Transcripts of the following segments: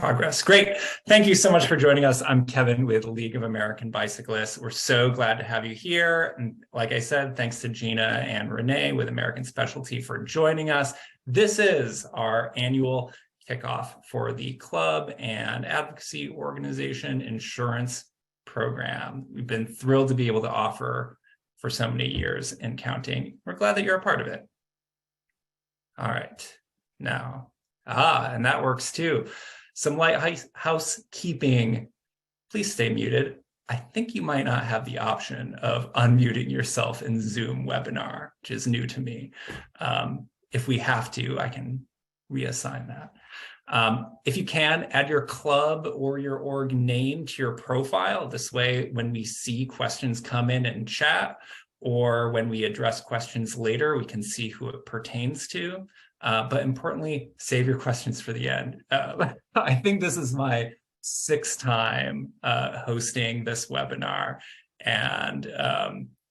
Progress. Great. Thank you so much for joining us. I'm Kevin with League of American Bicyclists. We're so glad to have you here. And like I said, thanks to Gina and Renee with American Specialty for joining us. This is our annual kickoff for the club and advocacy organization insurance program. We've been thrilled to be able to offer for so many years and counting. We're glad that you're a part of it. All right. Now, and that works too. Some light housekeeping. Please stay muted. I think you might not have the option of unmuting yourself in Zoom webinar, which is new to me. If we have to, I can reassign that. If you can, add your club or your org name to your profile. This way, when we see questions come in chat, or when we address questions later, we can see who it pertains to. But importantly, save your questions for the end. I think this is my 6th time hosting this webinar, and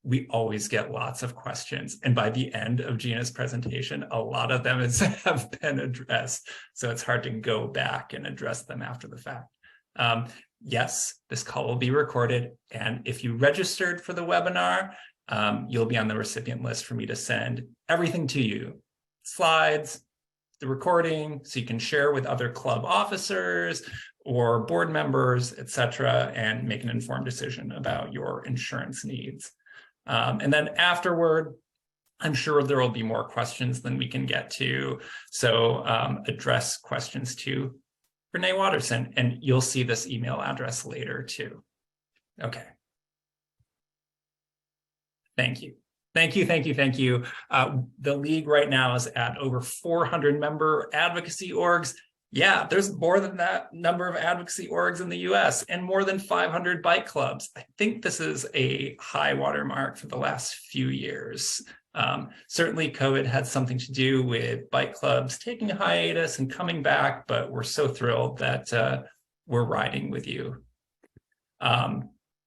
we always get lots of questions. And by the end of Gina's presentation, a lot of them have been addressed. So it's hard to go back and address them after the fact. Yes, this call will be recorded. And if you registered for the webinar, you'll be on the recipient list for me to send everything to you. Slides, the recording, so you can share with other club officers or board members, etc., and make an informed decision about your insurance needs. And then afterward, I'm sure there will be more questions than we can get to. So address questions to Renee Watterson, and you'll see this email address later too. Okay. Thank you. Thank you. The League right now is at over 400 member advocacy orgs. Yeah, there's more than that number of advocacy orgs in the US and more than 500 bike clubs. I think this is a high watermark for the last few years. Certainly COVID had something to do with bike clubs taking a hiatus and coming back, but we're so thrilled that we're riding with you.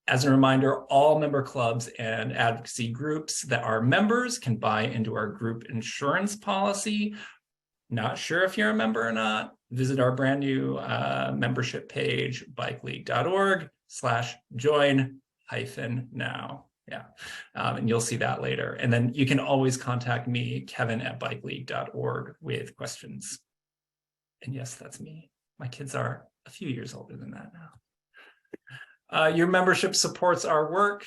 As a reminder, all member clubs and advocacy groups that are members can buy into our group insurance policy. Not sure if you're a member or not, visit our brand new membership page, bikeleague.org/join-now. Yeah, and you'll see that later. And then you can always contact me, Kevin@bikeleague.org, with questions. And yes, that's me. My kids are a few years older than that now. Your membership supports our work.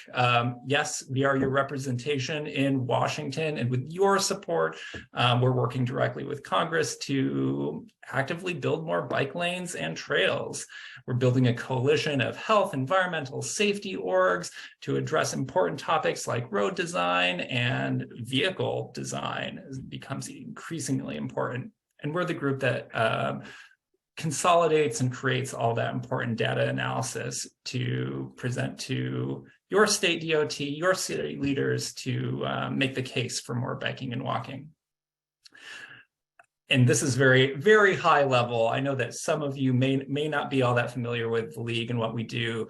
Yes, we are your representation in Washington, and with your support, we're working directly with Congress to actively build more bike lanes and trails. We're building a coalition of health, environmental safety orgs to address important topics like road design and vehicle design. It becomes increasingly important. And we're the group that consolidates and creates all that important data analysis to present to your state DOT, your city leaders to make the case for more biking and walking. And this is very, very high level. I know that some of you may not be all that familiar with the League and what we do.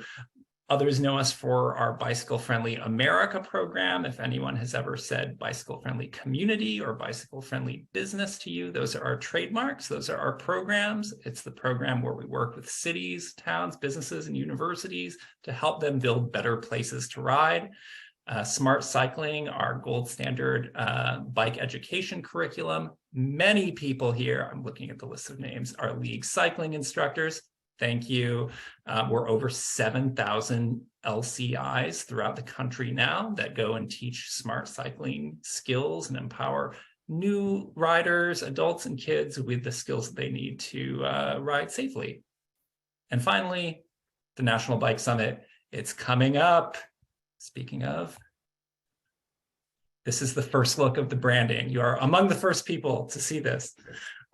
Others know us for our Bicycle Friendly America program. If anyone has ever said Bicycle Friendly Community or Bicycle Friendly Business to you, those are our trademarks. Those are our programs. It's the program where we work with cities, towns, businesses, and universities to help them build better places to ride. Smart Cycling, our gold standard bike education curriculum. Many people here, I'm looking at the list of names, are League cycling instructors. Thank you. We're over 7,000 LCIs throughout the country now that go and teach smart cycling skills and empower new riders, adults and kids with the skills that they need to ride safely. And finally, the National Bike Summit. It's coming up. Speaking of, this is the first look of the branding. You are among the first people to see this.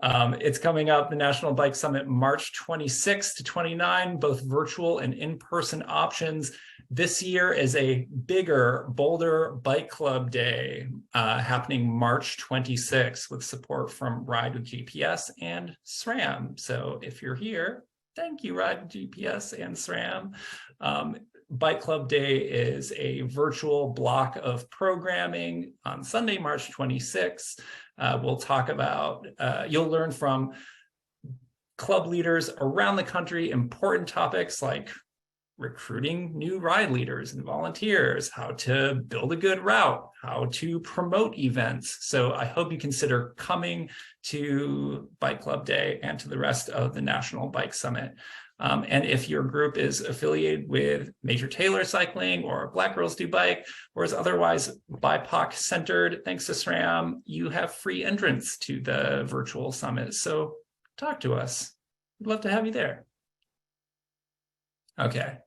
It's coming up, the National Bike Summit, March 26 to 29, both virtual and in-person options. This year is a bigger, bolder bike club day happening March 26 with support from Ride with GPS and SRAM. So if you're here, thank you, Ride with GPS and SRAM. Bike Club Day is a virtual block of programming on Sunday, March 26th. We'll talk about, you'll learn from club leaders around the country important topics like recruiting new ride leaders and volunteers, how to build a good route, how to promote events. So I hope you consider coming to Bike Club Day and to the rest of the National Bike Summit. And if your group is affiliated with Major Taylor Cycling or Black Girls Do Bike, or is otherwise BIPOC centered, thanks to SRAM, you have free entrance to the virtual summit. So talk to us. We'd love to have you there. Okay.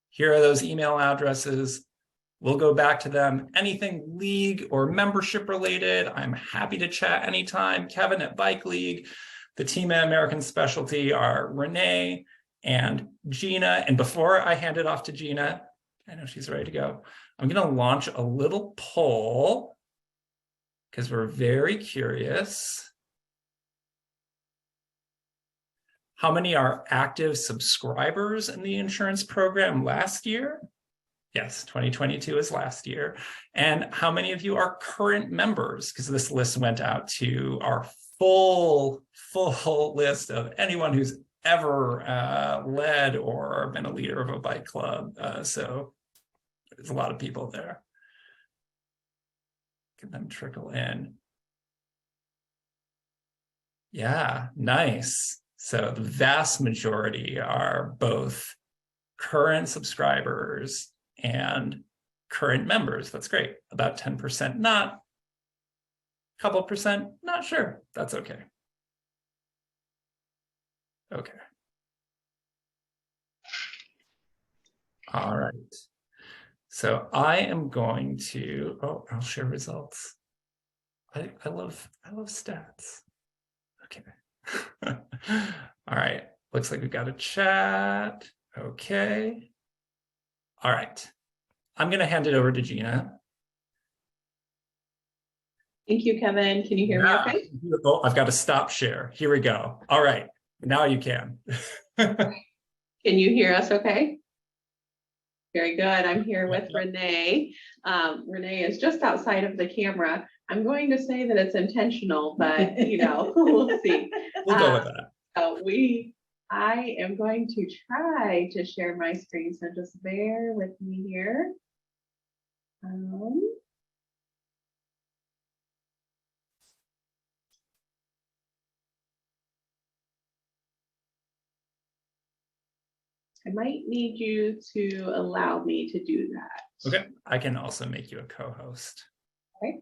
Here are those email addresses. We'll go back to them. Anything league or membership related, I'm happy to chat anytime. Kevin at Bike League. The team at American Specialty are Renee and Gina. And before I hand it off to Gina, I know she's ready to go, I'm going to launch a little poll because we're very curious. How many are active subscribers in the insurance program last year? Yes, 2022 is last year. And how many of you are current members? Because this list went out to our full list of anyone who's ever led or been a leader of a bike club. So there's a lot of people there. Get them trickle in. Yeah, nice. So the vast majority are both current subscribers and current members. That's great. About 10% not, a couple percent not sure. That's okay. Okay. All right. So I am going to, I'll share results. I love stats. Okay. All right, looks like we got a chat. Okay. All right, I'm going to hand it over to Gina. Thank you, Kevin. Can you hear me okay? Oh, I've got to stop share. Here we go. All right, now you can. Can you hear us okay? Very good. I'm here with Renee. Renee is just outside of the camera. I'm going to say that it's intentional, but we'll see. We'll go with that. I am going to try to share my screen, so just bear with me here. I might need you to allow me to do that. Okay, I can also make you a co-host. Okay.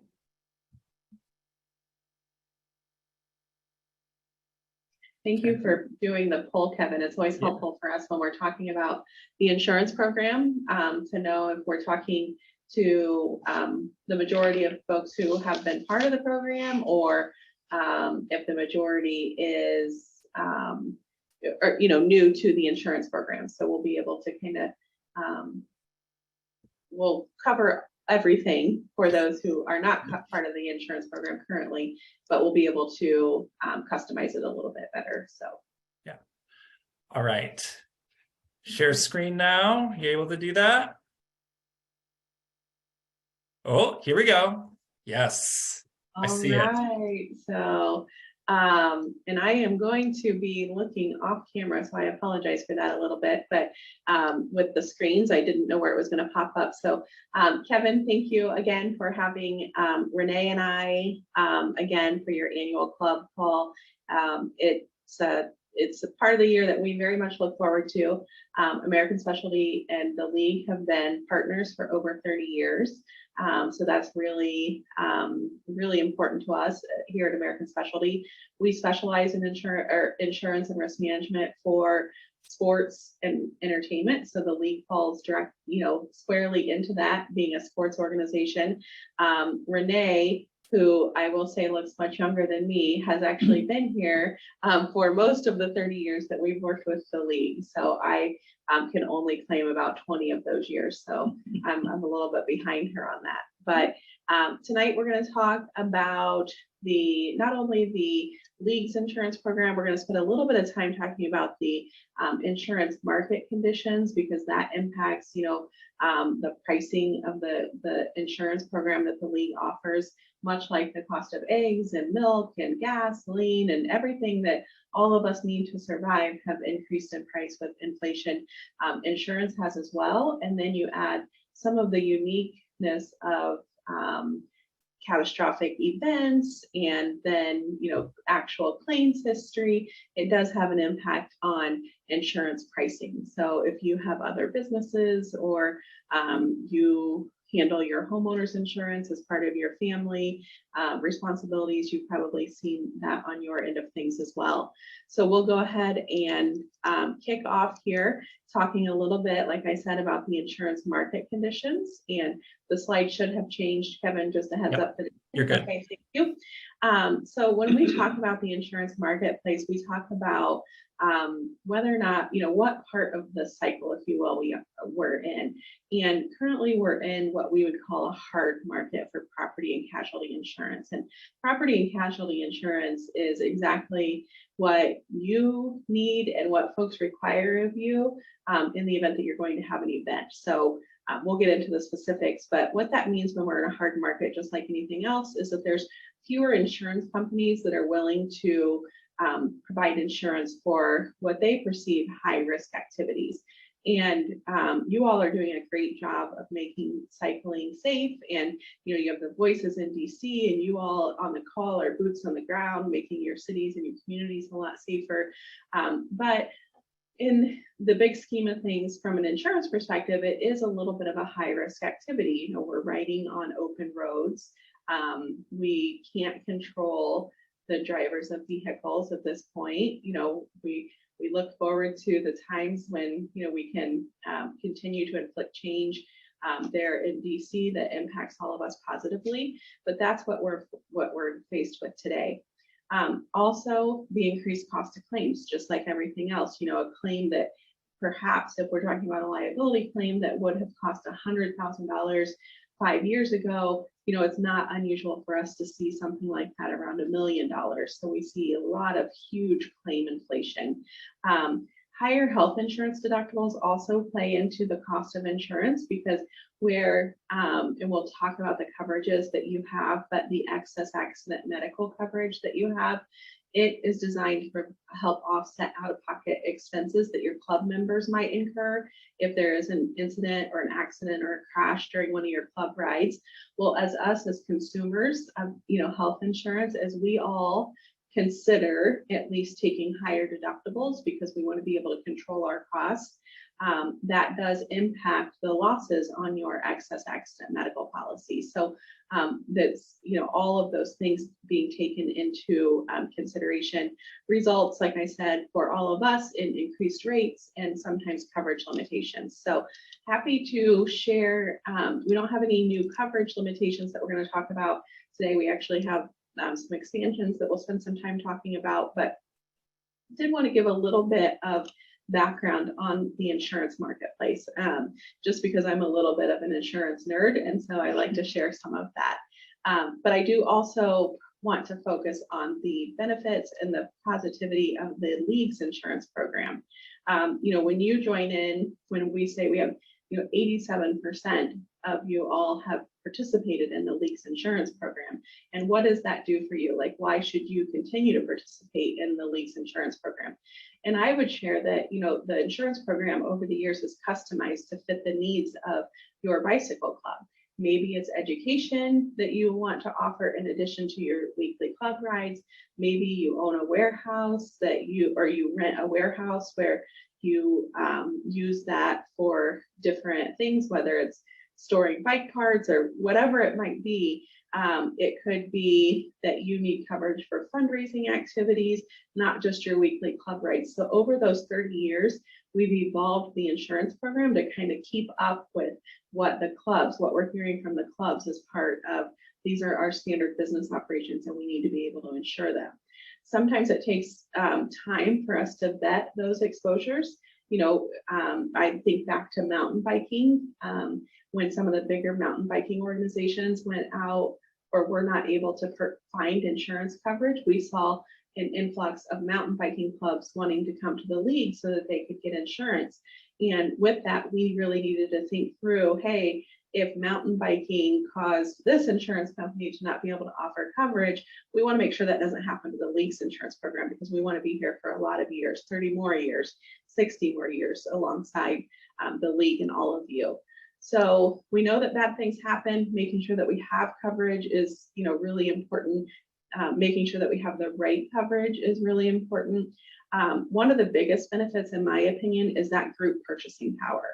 Thank you for doing the poll, Kevin. It's always helpful for us when we're talking about the insurance program to know if we're talking to the majority of folks who have been part of the program, or if the majority is new to the insurance program. So we'll be able to kind of we'll cover everything for those who are not part of the insurance program currently, but we'll be able to customize it a little bit better. So yeah. All right, share screen now. You able to do that? Oh, here we go. Yes, I see it. All right, so and I am going to be looking off camera, so I apologize for that a little bit, but with the screens, I didn't know where it was going to pop up. So Kevin, thank you again for having Renee and I again for your annual club call. It's a part of the year that we very much look forward to. American Specialty and the League have been partners for over 30 years. So that's really, really important to us here at American Specialty. We specialize in insurance and risk management for sports and entertainment. So the League falls squarely into that, being a sports organization. Renee, who I will say looks much younger than me, has actually been here for most of the 30 years that we've worked with the League. So I can only claim about 20 of those years. So I'm a little bit behind her on that. But tonight we're going to talk about not only the League's insurance program, we're going to spend a little bit of time talking about the insurance market conditions, because that impacts, the pricing of the insurance program that the League offers. much like the cost of eggs and milk and gasoline and everything that all of us need to survive have increased in price with inflation. Insurance has as well. And then you add some of the uniqueness of catastrophic events and then, actual claims history. It does have an impact on insurance pricing. So if you have other businesses or you handle your homeowner's insurance as part of your family responsibilities, you've probably seen that on your end of things as well. So we'll go ahead and kick off here, talking a little bit, like I said, about the insurance market conditions. And the slide should have changed, Kevin, just a heads up. That you're good. Okay, thank you. So when we talk about the insurance marketplace, we talk about whether or not, what part of the cycle, if you will, we're in. And currently we're in what we would call a hard market for property and casualty insurance. And property and casualty insurance is exactly what you need and what folks require of you in the event that you're going to have an event. So we'll get into the specifics, but what that means when we're in a hard market, just like anything else, is that there's fewer insurance companies that are willing to provide insurance for what they perceive high risk activities. And you all are doing a great job of making cycling safe. And you have the voices in DC, and you all on the call are boots on the ground, making your cities and your communities a lot safer. But in the big scheme of things, from an insurance perspective, it is a little bit of a high risk activity. We're riding on open roads. We can't control the drivers of vehicles at this point. We look forward to the times when we can continue to inflict change there in DC that impacts all of us positively. But that's what we're faced with today. Also, the increased cost of claims, just like everything else. A claim that perhaps, if we're talking about a liability claim that would have cost $100,000 5 years ago, it's not unusual for us to see something like that around $1 million. So we see a lot of huge claim inflation. Higher health insurance deductibles also play into the cost of insurance because and we'll talk about the coverages that you have, but the excess accident medical coverage that you have, it is designed to help offset out-of-pocket expenses that your club members might incur if there is an incident or an accident or a crash during one of your club rides. Well, as consumers of health insurance, as we all consider at least taking higher deductibles because we want to be able to control our costs, that does impact the losses on your excess accident medical policy. So that's, all of those things being taken into consideration results, like I said, for all of us in increased rates and sometimes coverage limitations. So happy to share, we don't have any new coverage limitations that we're going to talk about today. We actually have some expansions that we'll spend some time talking about, but did want to give a little bit of background on the insurance marketplace, just because I'm a little bit of an insurance nerd, and so I like to share some of that. But I do also want to focus on the benefits and the positivity of the League's insurance program. When you join in, when we say we have 87% of you all have participated in the League's insurance program. And what does that do for you? Like, why should you continue to participate in the League's insurance program? And I would share that, the insurance program over the years is customized to fit the needs of your bicycle club. Maybe it's education that you want to offer in addition to your weekly club rides. Maybe you own a warehouse you rent a warehouse where you use that for different things, whether it's storing bike parts or whatever it might be. It could be that you need coverage for fundraising activities, not just your weekly club rides. So over those 30 years, we've evolved the insurance program to kind of keep up with what we're hearing from the clubs as part of, these are our standard business operations and we need to be able to insure them. Sometimes it takes time for us to vet those exposures. I think back to mountain biking, when some of the bigger mountain biking organizations went out or were not able to find insurance coverage, we saw an influx of mountain biking clubs wanting to come to the League so that they could get insurance. And with that, we really needed to think through, hey, if mountain biking caused this insurance company to not be able to offer coverage, we want to make sure that doesn't happen to the league's insurance program, because we want to be here for a lot of years, 30 more years, 60 more years alongside the league and all of you. So we know that bad things happen. Making sure that we have coverage is, really important. Making sure that we have the right coverage is really important. One of the biggest benefits, in my opinion, is that group purchasing power.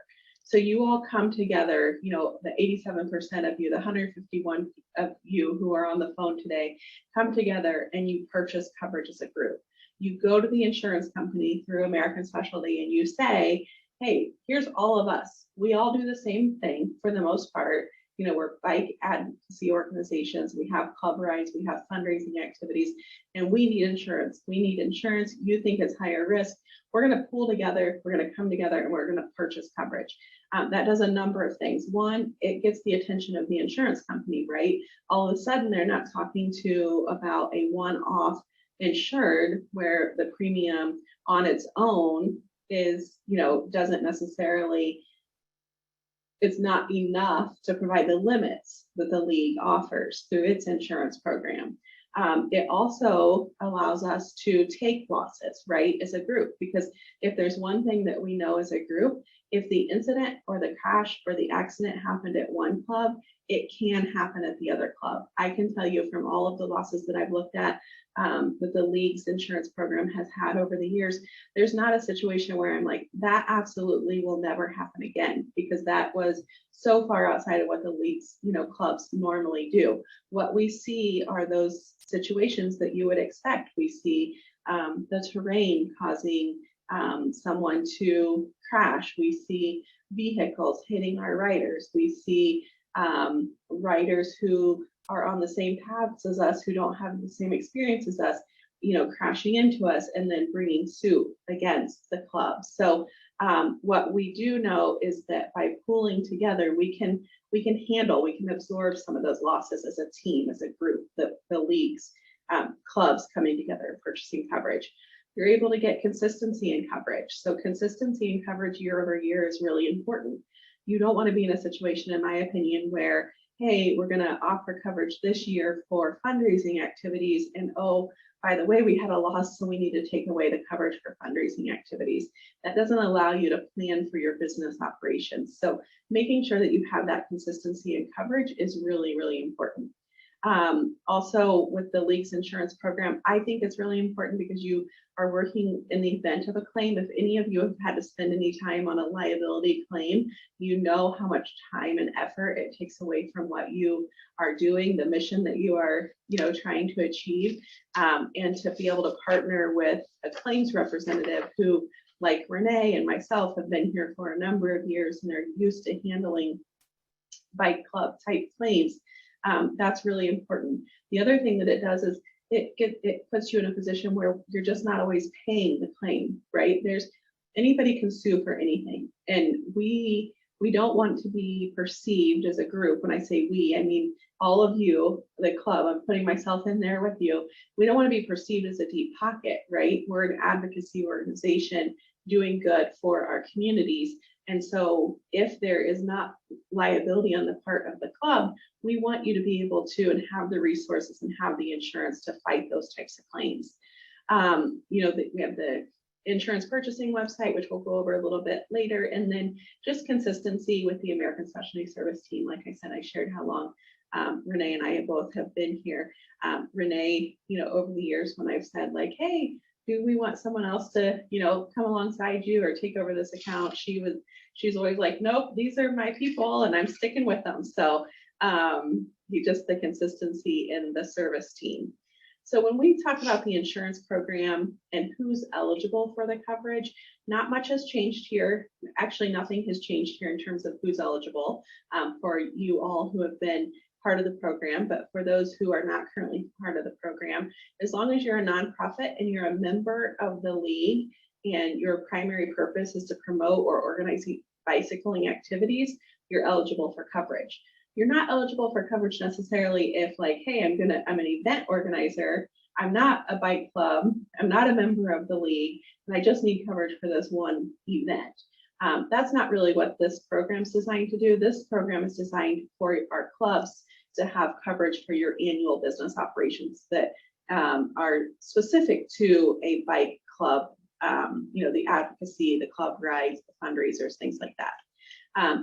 So you all come together, the 87% of you, the 151 of you who are on the phone today, come together and you purchase coverage as a group. You go to the insurance company through American Specialty and you say, hey, here's all of us. We all do the same thing for the most part. We're bike advocacy organizations. We have club rides, we have fundraising activities, and we need insurance. We need insurance. You think it's higher risk. We're going to pool together. We're going to come together and we're going to purchase coverage. That does a number of things. One, it gets the attention of the insurance company, right? All of a sudden, they're not talking about a one-off insured where the premium on its own is, doesn't necessarily, it's not enough to provide the limits that the league offers through its insurance program. It also allows us to take losses, right, as a group, because if there's one thing that we know as a group, if the incident or the crash or the accident happened at one club, it can happen at the other club. I can tell you from all of the losses that I've looked at that the league's insurance program has had over the years, there's not a situation where I'm like, that absolutely will never happen again, because that was so far outside of what the league's, clubs normally do. What we see are those situations that you would expect. We see the terrain causing someone to crash. We see vehicles hitting our riders. We see riders who are on the same paths as us, who don't have the same experience as us, crashing into us and then bringing suit against the club. So what we do know is that by pooling together, we can absorb some of those losses as a team, as a group, the leagues, clubs coming together and purchasing coverage. You're able to get consistency in coverage. So consistency in coverage year over year is really important. You don't want to be in a situation, in my opinion, where, hey, we're going to offer coverage this year for fundraising activities, and oh, by the way, we had a loss, so we need to take away the coverage for fundraising activities. That doesn't allow you to plan for your business operations. So making sure that you have that consistency in coverage is really, really important. Also, with the league's insurance program, I think it's really important because you are working in the event of a claim. If any of you have had to spend any time on a liability claim, you know how much time and effort it takes away from what you are doing, the mission that you are, trying to achieve, and to be able to partner with a claims representative who, like Renee and myself, have been here for a number of years and are used to handling bike club type claims. That's really important. The other thing that it does is it puts you in a position where you're just not always paying the claim, right? Anybody can sue for anything, and we don't want to be perceived as a group. When I say we, I mean all of you, the club. I'm putting myself in there with you. We don't want to be perceived as a deep pocket, right? We're an advocacy organization doing good for our communities. And so if there is not liability on the part of the club, we want you to be able to and have the resources and have the insurance to fight those types of claims. We have the insurance purchasing website, which we'll go over a little bit later, and then just consistency with the American Specialty Service team. Like I said, I shared how long Renee and I both have been here. Renee, over the years when I've said like, hey, do we want someone else to, come alongside you or take over this account? She's always like, nope, these are my people and I'm sticking with them. So just the consistency in the service team. So when we talk about the insurance program and who's eligible for the coverage, not much has changed here. Actually, nothing has changed here in terms of who's eligible for you all who have been part of the program, but for those who are not currently part of the program, as long as you're a nonprofit and you're a member of the league and your primary purpose is to promote or organize bicycling activities, you're eligible for coverage. You're not eligible for coverage necessarily if like, hey, I'm an event organizer, I'm not a bike club, I'm not a member of the league, and I just need coverage for this one event. That's not really what this program is designed to do. This program is designed for our clubs to have coverage for your annual business operations that are specific to a bike club, the advocacy, the club rides, the fundraisers, things like that.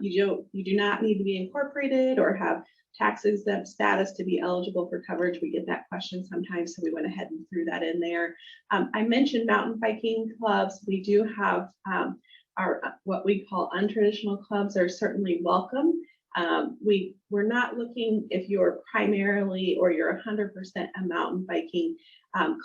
You do not need to be incorporated or have tax exempt status to be eligible for coverage. We get that question sometimes, so we went ahead and threw that in there. I mentioned mountain biking clubs. We do have our what we call untraditional clubs are certainly welcome. We're not looking if you're primarily or you're 100% a mountain biking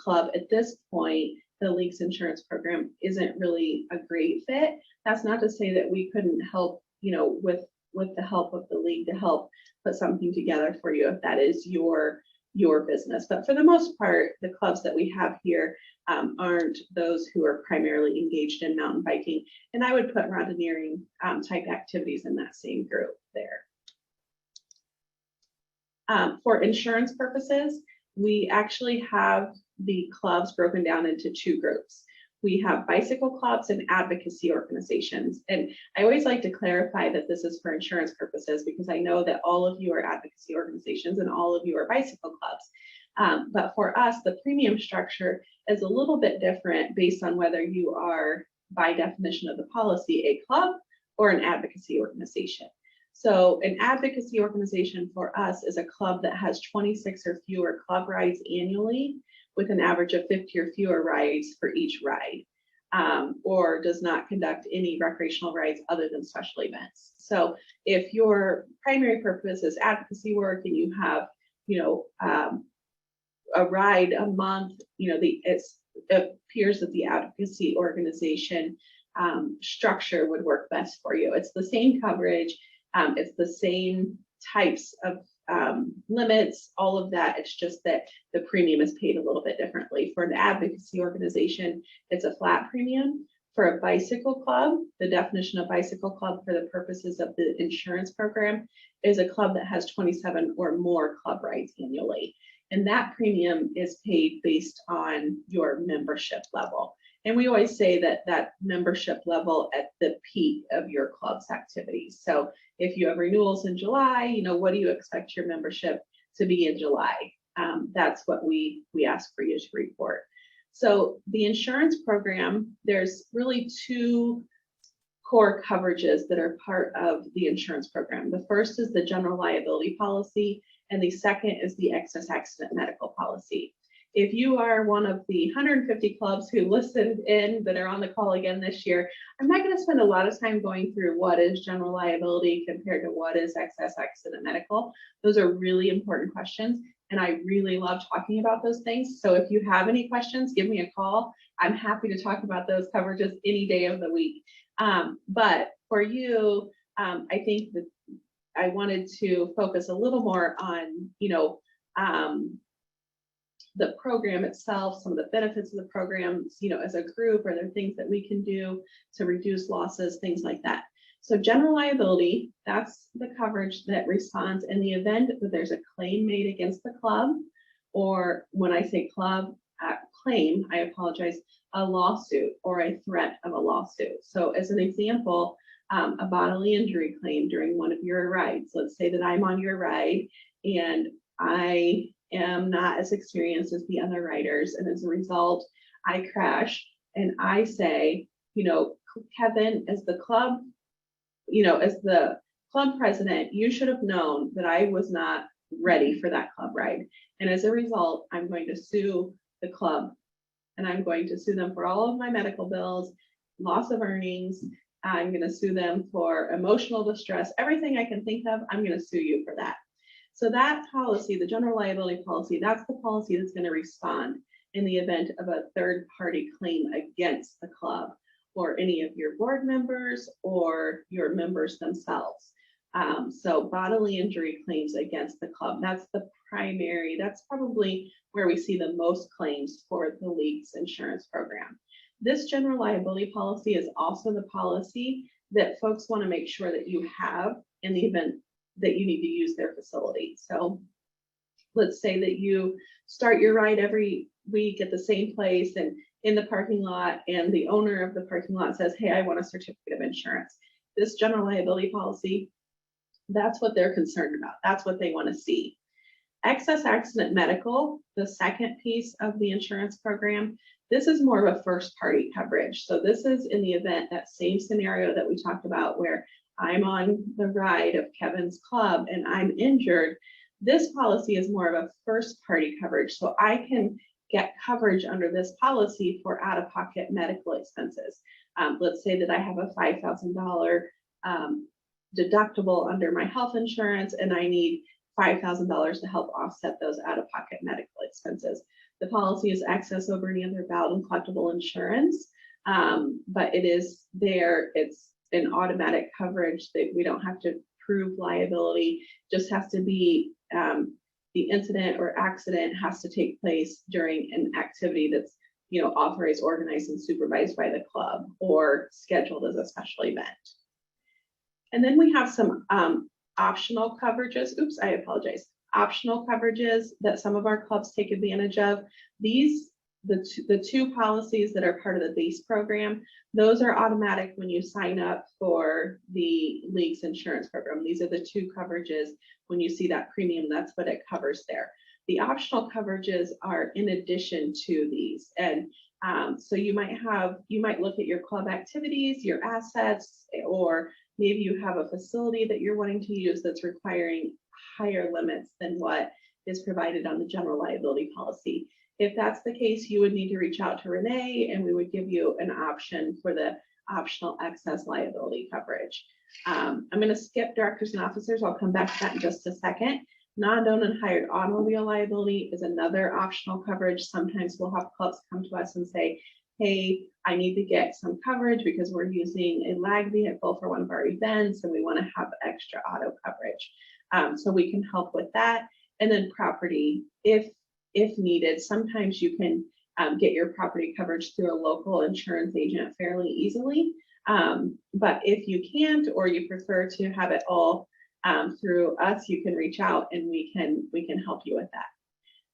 club at this point. The League's insurance program isn't really a great fit. That's not to say that we couldn't help, with the help of the League to help put something together for you if that is your business. But for the most part, the clubs that we have here aren't those who are primarily engaged in mountain biking. And I would put randonneering type activities in that same group there. For insurance purposes, we actually have the clubs broken down into two groups. We have bicycle clubs and advocacy organizations. And I always like to clarify that this is for insurance purposes because I know that all of you are advocacy organizations and all of you are bicycle clubs. But for us, the premium structure is a little bit different based on whether you are, by definition of the policy, a club or an advocacy organization. So an advocacy organization for us is a club that has 26 or fewer club rides annually, with an average of 50 or fewer rides for each ride, or does not conduct any recreational rides other than special events. So if your primary purpose is advocacy work and you have, a ride a month, it appears that the advocacy organization structure would work best for you. It's the same coverage, it's the same types of limits, all of that. It's just that the premium is paid a little bit differently. For an advocacy organization, it's a flat premium. For a bicycle club, the definition of bicycle club for the purposes of the insurance program is a club that has 27 or more club rides annually. And that premium is paid based on your membership level. And we always say that that membership level at the peak of your club's activities. So if you have renewals in July, what do you expect your membership to be in July? That's what we ask for you to report. So the insurance program, there's really two core coverages that are part of the insurance program. The first is the general liability policy, and the second is the excess accident medical policy. If you are one of the 150 clubs who listened in that are on the call again this year, I'm not going to spend a lot of time going through what is general liability compared to what is excess accident medical. Those are really important questions, and I really love talking about those things. So if you have any questions, give me a call. I'm happy to talk about those coverages any day of the week. But for you, I think that I wanted to focus a little more on, the program itself, some of the benefits of the program, as a group, are there things that we can do to reduce losses, things like that. So general liability, that's the coverage that responds in the event that there's a claim made against the club, or when I say club claim, I apologize, a lawsuit or a threat of a lawsuit. So as an example, a bodily injury claim during one of your rides. Let's say that I'm on your ride and I am not as experienced as the other riders, and as a result, I crash and I say, Kevin, as the club, as the club president, you should have known that I was not ready for that club ride. And as a result, I'm going to sue the club, and I'm going to sue them for all of my medical bills, loss of earnings. I'm going to sue them for emotional distress, everything I can think of, I'm going to sue you for that. So that policy, the general liability policy, that's the policy that's going to respond in the event of a third party claim against the club or any of your board members or your members themselves. So bodily injury claims against the club, that's the primary, that's probably where we see the most claims for the League's insurance program. This general liability policy is also the policy that folks want to make sure that you have in the event that you need to use their facility. So let's say that you start your ride every week at the same place and in the parking lot and the owner of the parking lot says, hey, I want a certificate of insurance. This general liability policy, that's what they're concerned about. That's what they want to see. Excess accident medical, the second piece of the insurance program, this is more of a first party coverage. So this is in the event, that same scenario that we talked about where I'm on the ride of Kevin's club and I'm injured. This policy is more of a first party coverage. So I can get coverage under this policy for out-of-pocket medical expenses. Let's say that I have a $5,000 deductible under my health insurance and I need $5,000 to help offset those out-of-pocket medical expenses. The policy is excess over any other valid and collectible insurance, but it is there. It's an automatic coverage that we don't have to prove liability. Just has to be the incident or accident has to take place during an activity that's authorized, organized, and supervised by the club or scheduled as a special event. And then we have some optional coverages. Oops, I apologize. Optional coverages that some of our clubs take advantage of. These, the two policies that are part of the base program, those are automatic when you sign up for the league's insurance program. These are the two coverages. When you see that premium, that's what it covers there. The optional coverages are in addition to these. And so you might look at your club activities, your assets, or maybe you have a facility that you're wanting to use that's requiring higher limits than what is provided on the general liability policy. If that's the case, you would need to reach out to Renee and we would give you an option for the optional excess liability coverage. I'm going to skip directors and officers. I'll come back to that in just a second. Non-owned and hired automobile liability is another optional coverage. Sometimes we'll have clubs come to us and say, hey, I need to get some coverage because we're using a lag vehicle for one of our events and we want to have extra auto coverage. So we can help with that. And then property, if needed, sometimes you can get your property coverage through a local insurance agent fairly easily. But if you can't, or you prefer to have it all through us, you can reach out and we can help you with that.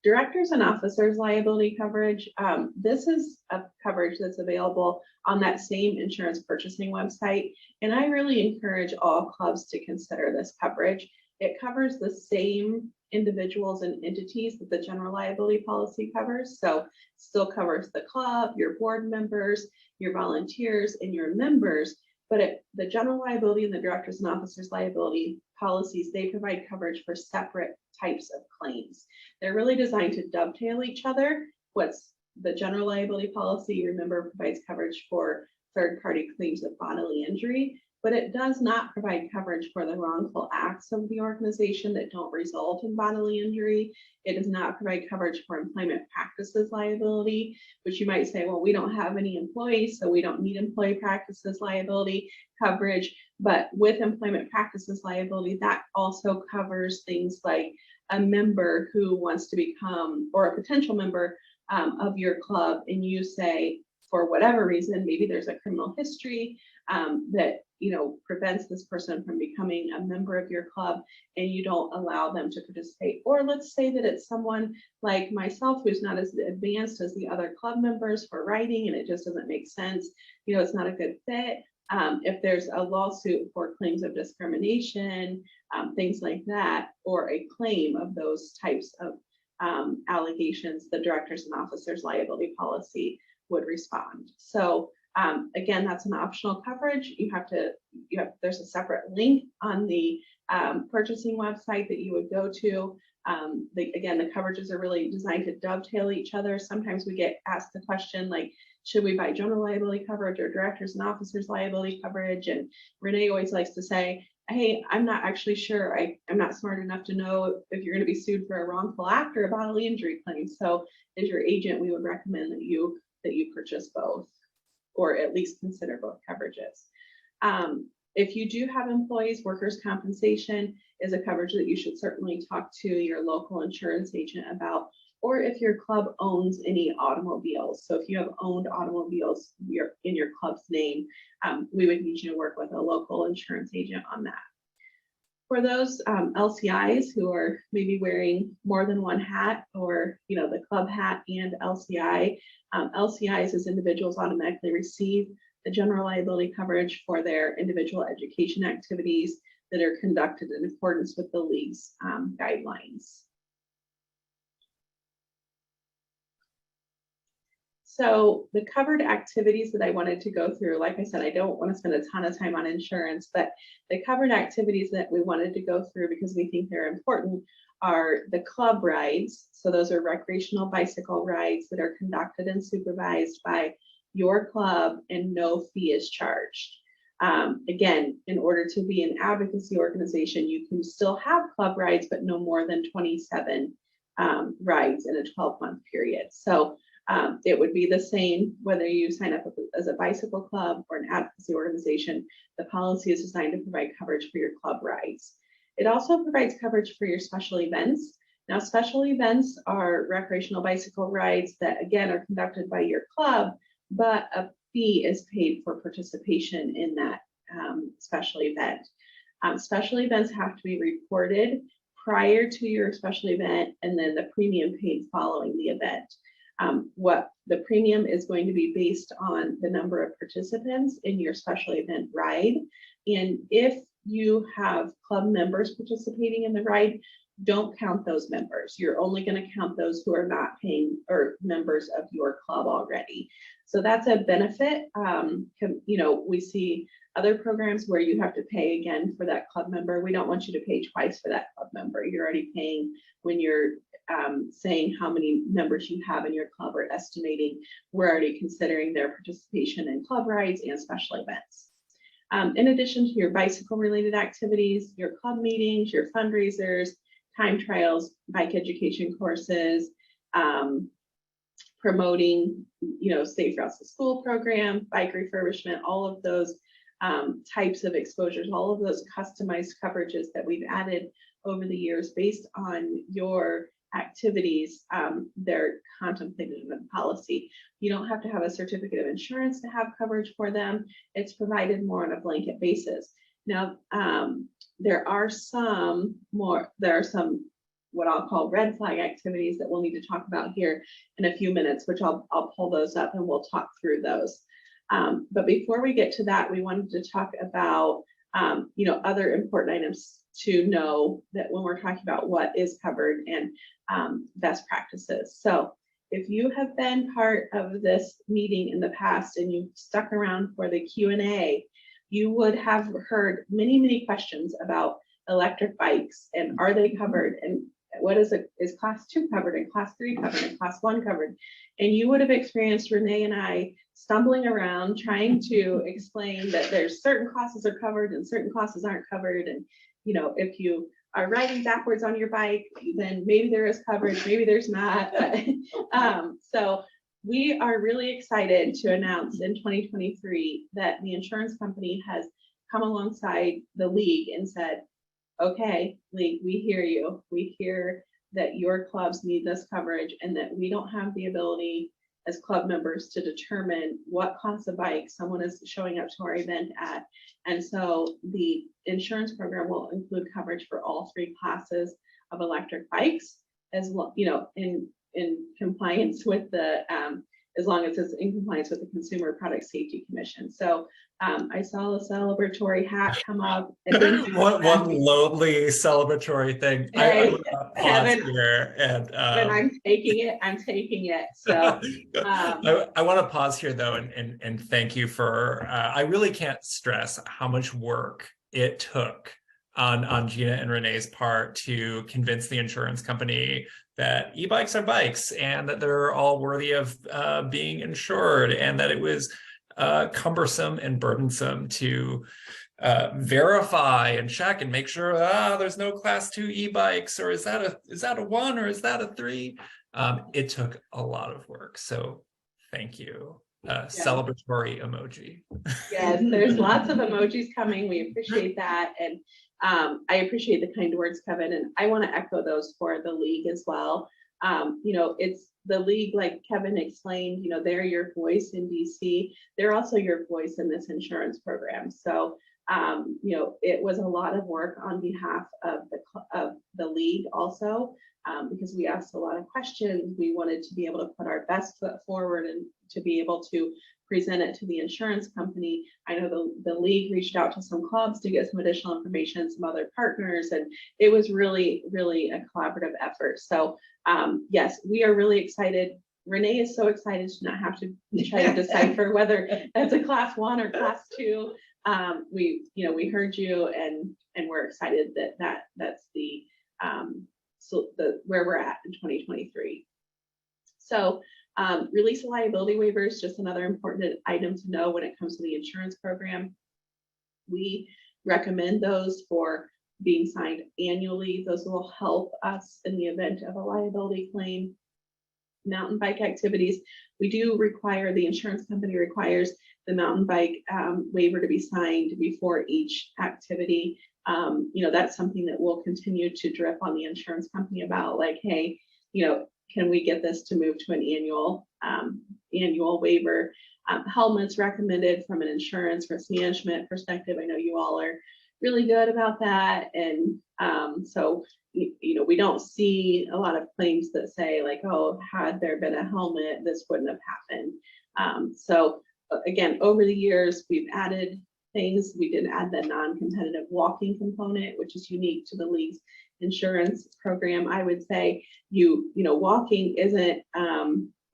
Directors and officers liability coverage. This is a coverage that's available on that same insurance purchasing website. And I really encourage all clubs to consider this coverage. It covers the same individuals and entities that the general liability policy covers. So still covers the club, your board members, your volunteers, and your members. But the general liability and the directors and officers liability policies, they provide coverage for separate types of claims. They're really designed to dovetail each other. What's the general liability policy, remember, provides coverage for third-party claims of bodily injury, but it does not provide coverage for the wrongful acts of the organization that don't result in bodily injury. It does not provide coverage for employment practices liability, which you might say, well, we don't have any employees, so we don't need employee practices liability coverage. But with employment practices liability, that also covers things like a member who wants to become, or a potential member of your club, and you say, for whatever reason, maybe there's a criminal history that prevents this person from becoming a member of your club, and you don't allow them to participate. Or let's say that it's someone like myself who's not as advanced as the other club members for writing, and it just doesn't make sense. It's not a good fit. If there's a lawsuit for claims of discrimination, things like that, or a claim of those types of allegations, the directors and officers liability policy would respond. So again, that's an optional coverage. There's a separate link on the purchasing website that you would go to. Again, the coverages are really designed to dovetail each other. Sometimes we get asked the question, like, should we buy general liability coverage or directors and officers liability coverage? And Renee always likes to say, hey, I'm not actually sure. I'm not smart enough to know if you're going to be sued for a wrongful act or a bodily injury claim. So as your agent, we would recommend that you purchase both, or at least consider both coverages. If you do have employees, workers' compensation is a coverage that you should certainly talk to your local insurance agent about, or if your club owns any automobiles. So if you have owned automobiles in your club's name, we would need you to work with a local insurance agent on that. For those LCIs who are maybe wearing more than one hat, or the club hat and LCI, LCIs as individuals automatically receive the general liability coverage for their individual education activities that are conducted in accordance with the league's guidelines. So the covered activities that I wanted to go through, like I said, I don't want to spend a ton of time on insurance, but the covered activities that we wanted to go through because we think they're important are the club rides. So those are recreational bicycle rides that are conducted and supervised by your club and no fee is charged. Again, in order to be an advocacy organization, you can still have club rides, but no more than 27 rides in a 12-month period. So it would be the same whether you sign up as a bicycle club or an advocacy organization. The policy is designed to provide coverage for your club rides. It also provides coverage for your special events. Now, special events are recreational bicycle rides that, again, are conducted by your club, but a fee is paid for participation in that special event. Special events have to be reported prior to your special event, and then the premium paid following the event. What the premium is going to be based on the number of participants in your special event ride. And if you have club members participating in the ride, don't count those members. You're only going to count those who are not paying or members of your club already. So that's a benefit. We see other programs where you have to pay again for that club member. We don't want you to pay twice for that club member. You're already paying when you're saying how many members you have in your club or estimating. We're already considering their participation in club rides and special events. In addition to your bicycle related activities, your club meetings, your fundraisers, time trials, bike education courses, promoting, Safe Routes to School program, bike refurbishment, all of those types of exposures, all of those customized coverages that we've added over the years based on your activities, they're contemplated in the policy. You don't have to have a certificate of insurance to have coverage for them. It's provided more on a blanket basis. Now, there are some what I'll call red flag activities that we'll need to talk about here in a few minutes, which I'll pull those up and we'll talk through those. But before we get to that, we wanted to talk about other important items to know that when we're talking about what is covered and best practices. So if you have been part of this meeting in the past and you've stuck around for the Q&A, you would have heard many questions about electric bikes and are they covered, and what is class 2 covered and class 3 covered and class 1 covered. And you would have experienced Renee and I stumbling around trying to explain that there's certain classes are covered and certain classes aren't covered. And if you are riding backwards on your bike, then maybe there is coverage, maybe there's not. So we are really excited to announce in 2023 that the insurance company has come alongside the league and said, okay, league, we hear you. We hear that your clubs need this coverage and that we don't have the ability as club members to determine what class of bike someone is showing up to our event at. And so the insurance program will include coverage for all 3 classes of electric bikes, as well, in compliance with the, as long as it's in compliance with the Consumer Product Safety Commission. So I saw a celebratory hat come up. One lonely celebratory thing. I want to pause here and I'm taking it. So I want to pause here though and thank you for. I really can't stress how much work it took on Gina and Renee's part to convince the insurance company that e-bikes are bikes and that they're all worthy of being insured, and that it was cumbersome and burdensome to verify and check and make sure there's no class 2 e-bikes, or is that a 1 or is that a 3? It took a lot of work, so thank you. Celebratory emoji. Yes, there's lots of emojis coming. We appreciate that, and I appreciate the kind words, Kevin, and I want to echo those for the league as well. It's the league, like Kevin explained, they're your voice in DC. They're also your voice in this insurance program. So, it was a lot of work on behalf of the league also, because we asked a lot of questions. We wanted to be able to put our best foot forward and to be able to present it to the insurance company. I know the league reached out to some clubs to get some additional information, some other partners, and it was really, really a collaborative effort. So yes, we are really excited. Renee is so excited to not have to try to decipher whether it's a class 1 or class 2. We heard you, and we're excited that's the where we're at in 2023. So release of liability waivers, just another important item to know when it comes to the insurance program. We recommend those for being signed annually. Those will help us in the event of a liability claim. Mountain bike activities, we do require, the insurance company requires the mountain bike waiver to be signed before each activity. That's something that we'll continue to drip on the insurance company about, like, hey, can we get this to move to an annual waiver? Helmets recommended from an insurance risk management perspective. I know you all are really good about that. And so, we don't see a lot of claims that say like, oh, had there been a helmet, this wouldn't have happened. So again, over the years, we've added things. We did add the non-competitive walking component, which is unique to the league's insurance program. I would say walking isn't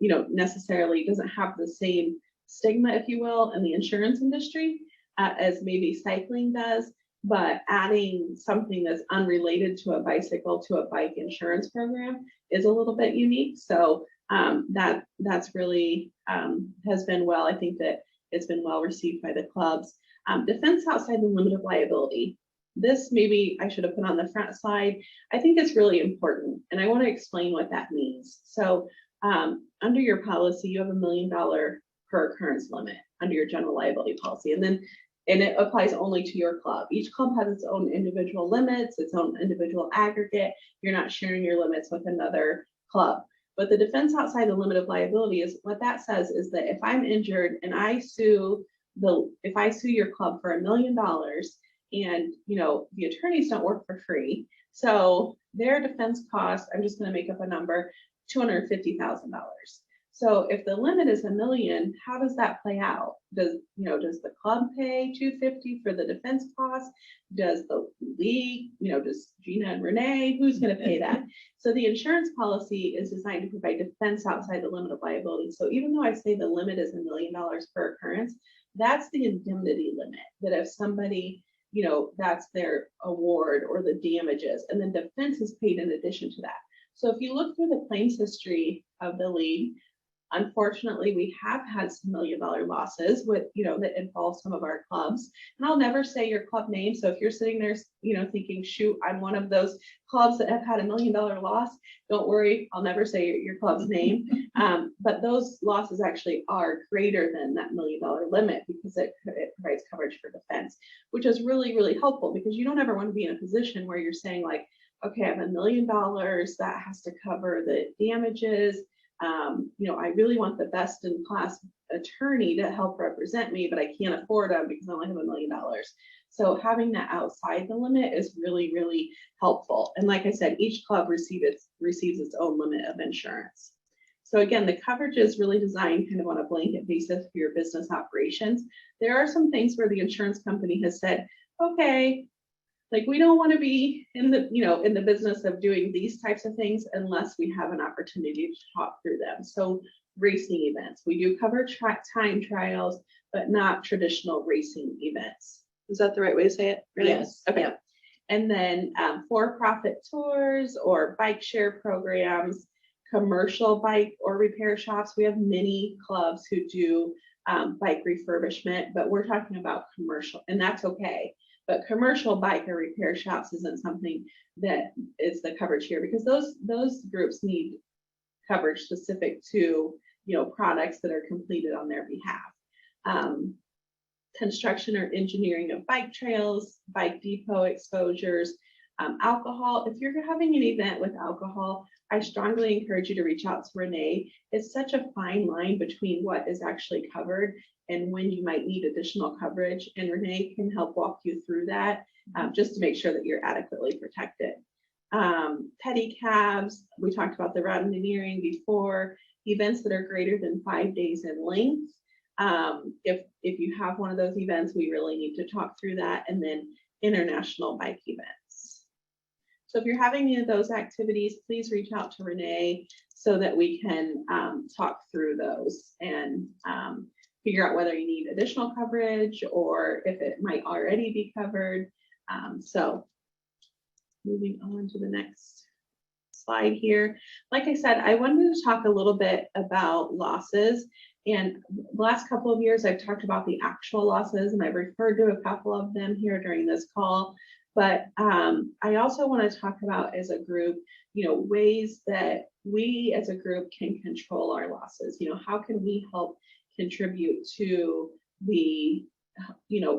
necessarily doesn't have the same stigma, if you will, in the insurance industry as maybe cycling does, but adding something that's unrelated to a bicycle to a bike insurance program is a little bit unique. So that's really has been well. I think that it's been well received by the clubs. Defense outside the limit of liability. This maybe I should have put on the front slide. I think it's really important, and I want to explain what that means. So under your policy, you have $1 million per occurrence limit under your general liability policy, and it applies only to your club. Each club has its own individual limits, its own individual aggregate. You're not sharing your limits with another club. But the defense outside the limit of liability is what that says is that if I'm injured and if I sue your club for $1 million, and the attorneys don't work for free, so their defense cost, I'm just going to make up a number, $250,000. So if the limit is $1 million, how does that play out? Does the club pay $250,000 for the defense cost? Does the league, does Gina and Renee, who's going to pay that? So the insurance policy is designed to provide defense outside the limit of liability. So even though I say the limit is $1 million per occurrence, that's the indemnity limit, that if somebody, that's their award or the damages, and then defense is paid in addition to that. So if you look through the claims history of the league, unfortunately, we have had some $1 million losses with, that involve some of our clubs. And I'll never say your club name. So if you're sitting there, thinking, shoot, I'm one of those clubs that have had $1 million loss, don't worry, I'll never say your club's name. But those losses actually are greater than that $1 million limit because it provides coverage for defense, which is really, really helpful because you don't ever want to be in a position where you're saying like, okay, I have $1 million that has to cover the damages. I really want the best in class attorney to help represent me, but I can't afford them because I only have $1 million. So having that outside the limit is really, really helpful. And like I said, each club receives its own limit of insurance. So again, the coverage is really designed kind of on a blanket basis for your business operations. There are some things where the insurance company has said, okay, like we don't want to be in the business of doing these types of things unless we have an opportunity to talk through them. So racing events, we do cover time trials, but not traditional racing events. Is that the right way to say it? Really? Yes. Okay. Yeah. And then for-profit tours or bike share programs, commercial bike or repair shops. We have many clubs who do bike refurbishment, but we're talking about commercial, and that's okay. But commercial bike or repair shops isn't something that is the coverage here because those groups need coverage specific to products that are completed on their behalf. Construction or engineering of bike trails, bike depot exposures, Alcohol, if you're having an event with alcohol, I strongly encourage you to reach out to Renee. It's such a fine line between what is actually covered and when you might need additional coverage. And Renee can help walk you through that just to make sure that you're adequately protected. Pedicabs, we talked about the routeneuring before, events that are greater than 5 days in length. If you have one of those events, we really need to talk through that. And then international bike events. So if you're having any of those activities, please reach out to Renee so that we can talk through those and figure out whether you need additional coverage or if it might already be covered. So moving on to the next slide here. Like I said, I wanted to talk a little bit about losses. And the last couple of years, I've talked about the actual losses, and I've referred to a couple of them here during this call. But I also want to talk about as a group, ways that we as a group can control our losses. How can we help contribute to the,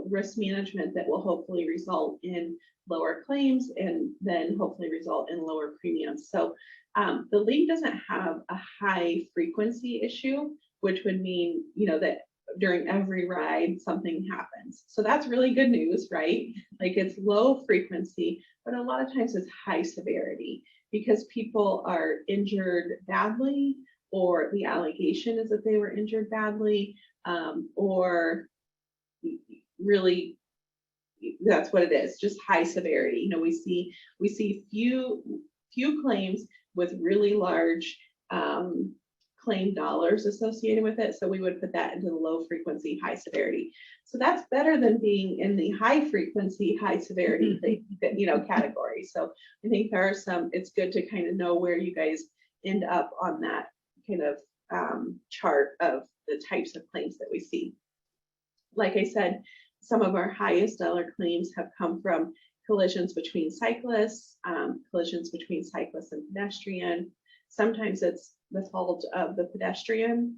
risk management that will hopefully result in lower claims and then hopefully result in lower premiums. So the league doesn't have a high frequency issue, which would mean, that during every ride, something happens. So that's really good news, right? Like it's low frequency, but a lot of times it's high severity because people are injured badly, or the allegation is that they were injured badly, or really that's what it is, just high severity. We see few claims with really large claim dollars associated with it. So we would put that into the low frequency, high severity. So that's better than being in the high frequency, high severity category. So I think there are it's good to kind of know where you guys end up on that kind of chart of the types of claims that we see. Like I said, some of our highest dollar claims have come from collisions between cyclists, collisions between cyclists and pedestrian. Sometimes it's the fault of the pedestrian.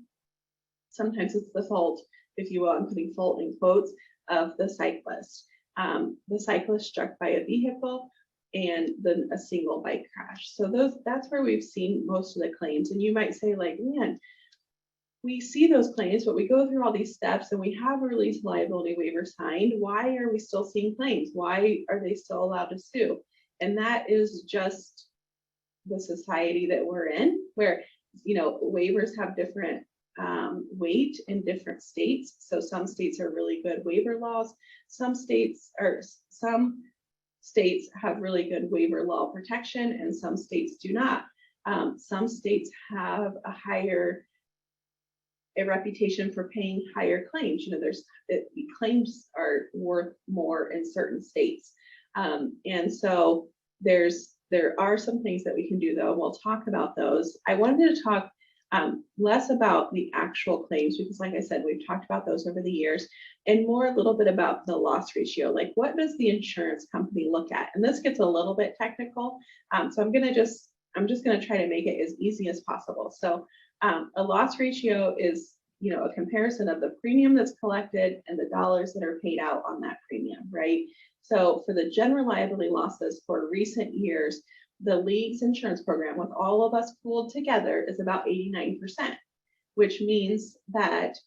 Sometimes it's the fault, if you will, I'm putting fault in quotes, of the cyclist. The cyclist struck by a vehicle and then a single bike crash. So that's where we've seen most of the claims. And you might say, like, man, we see those claims, but we go through all these steps and we have a release liability waiver signed. Why are we still seeing claims? Why are they still allowed to sue? And that is just the society that we're in, where waivers have different weight in different states. So some states are really good waiver laws. Some states have really good waiver law protection, and some states do not. Some states have a reputation for paying higher claims. Claims are worth more in certain states. And so there are some things that we can do, though. We'll talk about those. I wanted to talk less about the actual claims, because like I said, we've talked about those over the years, and more a little bit about the loss ratio. Like, what does the insurance company look at? And this gets a little bit technical. So I'm just going to try to make it as easy as possible. So a loss ratio is, a comparison of the premium that's collected and the dollars that are paid out on that premium, right? So for the general liability losses for recent years, the league's insurance program with all of us pooled together is about 89%, which means that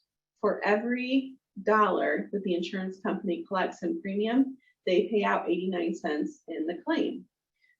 for every dollar that the insurance company collects in premium, they pay out 89 cents in the claim.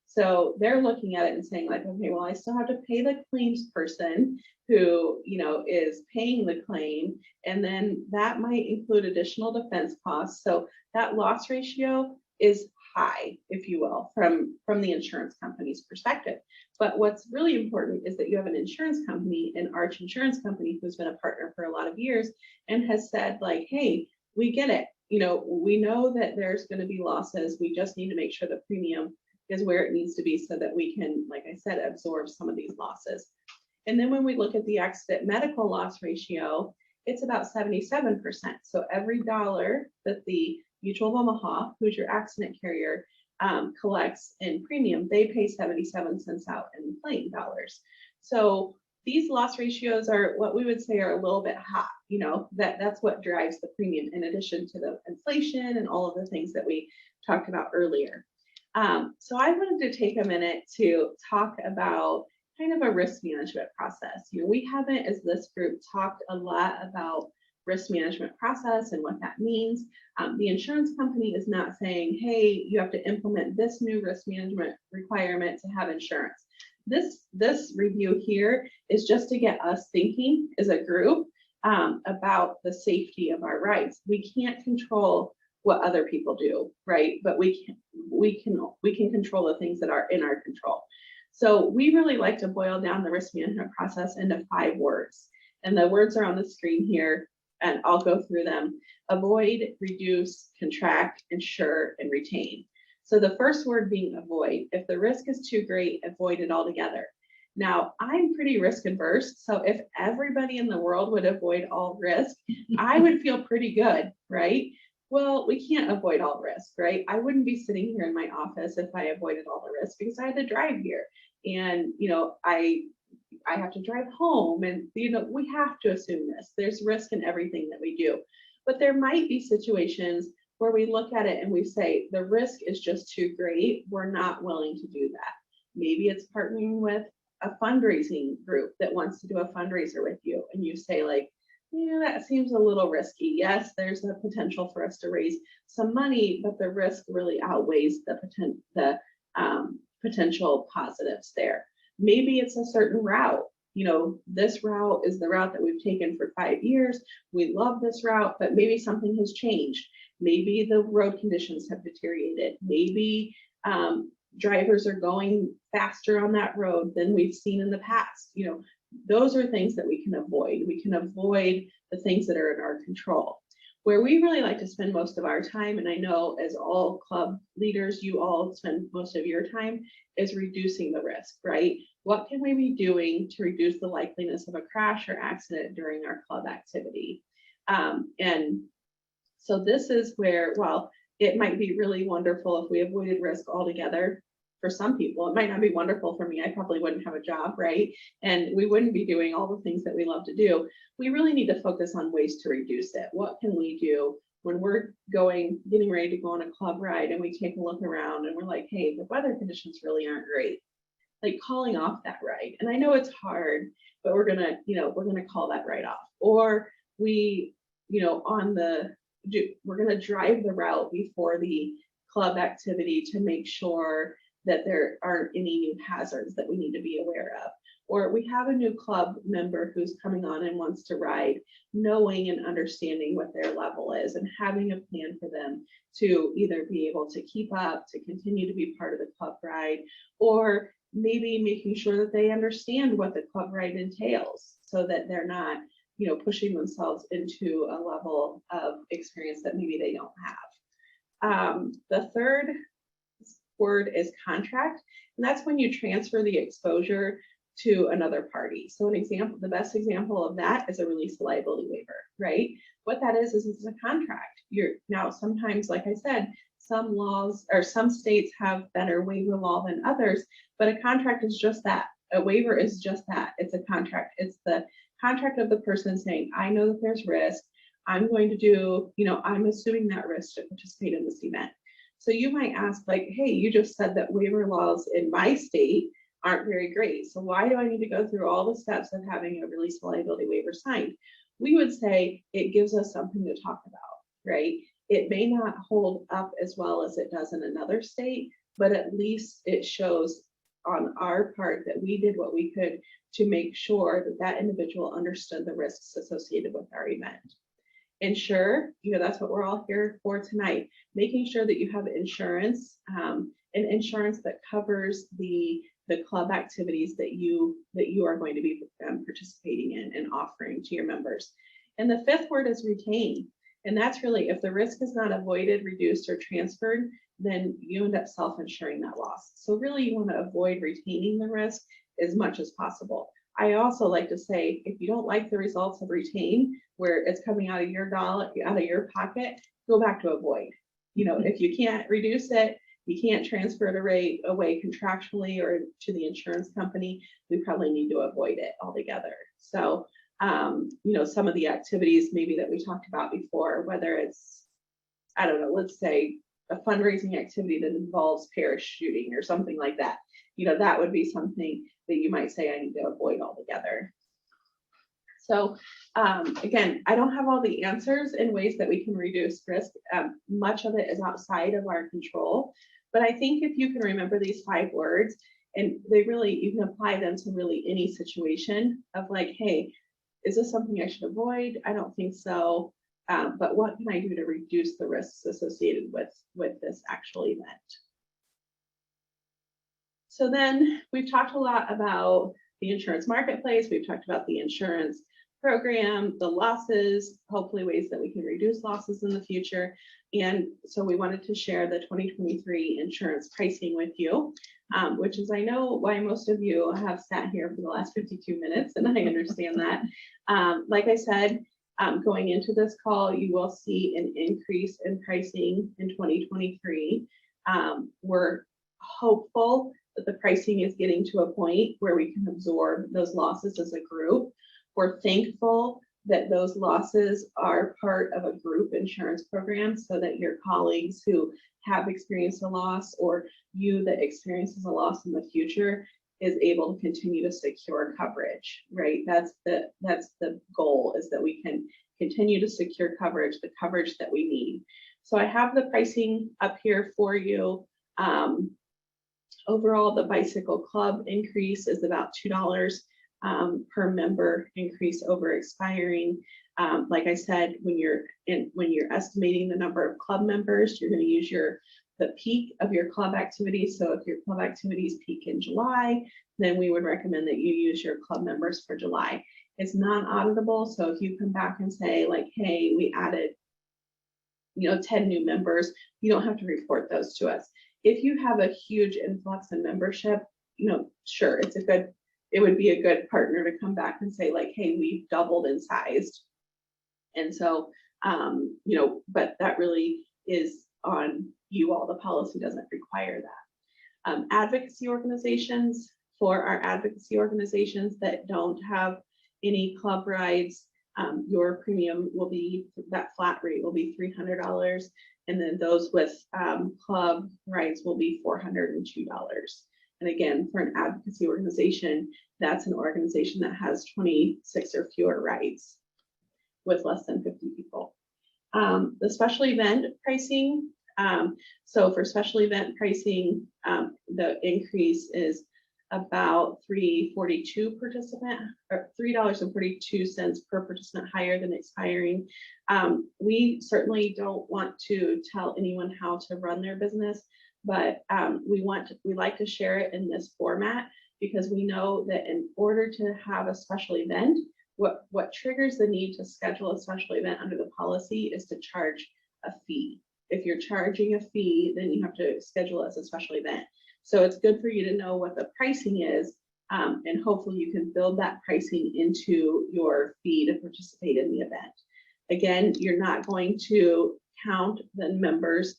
So they're looking at it and saying, like, okay, well, I still have to pay the claims person who, is paying the claim. And then that might include additional defense costs. So that loss ratio is high, if you will, from the insurance company's perspective. But what's really important is that you have an insurance company, an Arch Insurance Company, who's been a partner for a lot of years and has said, like, hey, we get it. We know that there's going to be losses. We just need to make sure the premium is where it needs to be so that we can, like I said, absorb some of these losses. And then when we look at the accident medical loss ratio, it's about 77%. So every dollar that the Mutual of Omaha, who's your accident carrier, collects in premium, they pay 77 cents out in claim dollars. So these loss ratios are what we would say are a little bit hot. That's what drives the premium, in addition to the inflation and all of the things that we talked about earlier. So I wanted to take a minute to talk about kind of a risk management process. We haven't, as this group, talked a lot about risk management process and what that means. The insurance company is not saying, hey, you have to implement this new risk management requirement to have insurance. This review here is just to get us thinking as a group about the safety of our rights. We can't control what other people do, right? But we can control the things that are in our control. So we really like to boil down the risk management process into 5 words. And the words are on the screen here, and I'll go through them. Avoid, reduce, contract, insure, and retain. So the first word being avoid. If the risk is too great, avoid it altogether. Now, I'm pretty risk adverse, so if everybody in the world would avoid all risk, I would feel pretty good, right? Well, we can't avoid all risk, right? I wouldn't be sitting here in my office if I avoided all the risk, because I had to drive here. And, I have to drive home, and, we have to assume this. There's risk in everything that we do. But there might be situations where we look at it and we say, the risk is just too great. We're not willing to do that. Maybe it's partnering with a fundraising group that wants to do a fundraiser with you. And you say, like, that seems a little risky. Yes, there's a potential for us to raise some money, but the risk really outweighs the potential positives there. Maybe it's a certain route. This route is the route that we've taken for 5 years. We love this route, but maybe something has changed. Maybe the road conditions have deteriorated. Maybe drivers are going faster on that road than we've seen in the past. Those are things that we can avoid. We can avoid the things that are in our control. Where we really like to spend most of our time, and I know as all club leaders, you all spend most of your time, is reducing the risk, right? What can we be doing to reduce the likeliness of a crash or accident during our club activity? And so this is where, while it might be really wonderful if we avoided risk altogether, for some people, it might not be wonderful. For me, I probably wouldn't have a job, right? And we wouldn't be doing all the things that we love to do. We really need to focus on ways to reduce it. What can we do when we're getting ready to go on a club ride, and we take a look around and we're like, hey, the weather conditions really aren't great. Like calling off that ride. And I know it's hard, but we're gonna call that ride off. Or we're gonna drive the route before the club activity to make sure that there aren't any new hazards that we need to be aware of. Or we have a new club member who's coming on and wants to ride, knowing and understanding what their level is and having a plan for them to either be able to keep up, to continue to be part of the club ride, or maybe making sure that they understand what the club ride entails so that they're not, pushing themselves into a level of experience that maybe they don't have. The third word is contract, and that's when you transfer the exposure to another party. So the best example of that is a release of liability waiver, right? What that is it's a contract. Now sometimes, like I said, some laws or some states have better waiver law than others, but a contract is just that. A waiver is just that. It's a contract. It's the contract of the person saying, I know that there's risk. I'm going to do, I'm assuming that risk to participate in this event. So you might ask, like, hey, you just said that waiver laws in my state aren't very great. So why do I need to go through all the steps of having a release of liability waiver signed? We would say it gives us something to talk about, right? It may not hold up as well as it does in another state, but at least it shows on our part that we did what we could to make sure that that individual understood the risks associated with our event. Insure, that's what we're all here for tonight, making sure that you have insurance, and insurance that covers the club activities that you are going to be participating in and offering to your members. And the fifth word is retain. And that's really, if the risk is not avoided, reduced, or transferred, then you end up self-insuring that loss. So really you want to avoid retaining the risk as much as possible. I also like to say, if you don't like the results of retain, where it's coming out of your dollar, out of your pocket, go back to avoid. If you can't reduce it, you can't transfer it away contractually or to the insurance company, we probably need to avoid it altogether. So, some of the activities maybe that we talked about before, whether it's, I don't know, let's say a fundraising activity that involves parachuting or something like that. That would be something that you might say I need to avoid altogether. So again, I don't have all the answers in ways that we can reduce risk. Much of it is outside of our control. But I think if you can remember these 5 words, and you can apply them to really any situation of like, hey, is this something I should avoid? I don't think so. But what can I do to reduce the risks associated with this actual event? So then we've talked a lot about the insurance marketplace. We've talked about the insurance program, the losses, hopefully ways that we can reduce losses in the future. And so we wanted to share the 2023 insurance pricing with you, which is, I know why most of you have sat here for the last 52 minutes, and I understand that. Like I said, going into this call, you will see an increase in pricing in 2023. We're hopeful that the pricing is getting to a point where we can absorb those losses as a group. We're thankful that those losses are part of a group insurance program so that your colleagues who have experienced a loss, or you that experiences a loss in the future, is able to continue to secure coverage, right? That's the goal, is that we can continue to secure coverage, the coverage that we need. So I have the pricing up here for you. Overall, the bicycle club increase is about $2 per member increase over expiring. Like I said, when you're estimating the number of club members, you're going to use the peak of your club activity. So if your club activities peak in July, then we would recommend that you use your club members for July. It's non-auditable. So if you come back and say like, hey, we added 10 new members, you don't have to report those to us. If you have a huge influx in membership, sure, it would be a good partner to come back and say like, hey, we've doubled in size. And so, but that really is on you all. The policy doesn't require that. Advocacy organizations, for our advocacy organizations that don't have any club rides, your premium will be, that flat rate will be $300. And then those with club rides will be $402. And again, for an advocacy organization, that's an organization that has 26 or fewer rides with less than 50 people. The special event pricing. So for special event pricing, the increase is about $3.42 participant, or $3.42 per participant higher than expiring. We certainly don't want to tell anyone how to run their business, but we like to share it in this format because we know that in order to have a special event, what triggers the need to schedule a special event under the policy is to charge a fee. If you're charging a fee, then you have to schedule it as a special event. So it's good for you to know what the pricing is, and hopefully you can build that pricing into your fee to participate in the event. Again, you're not going to count the members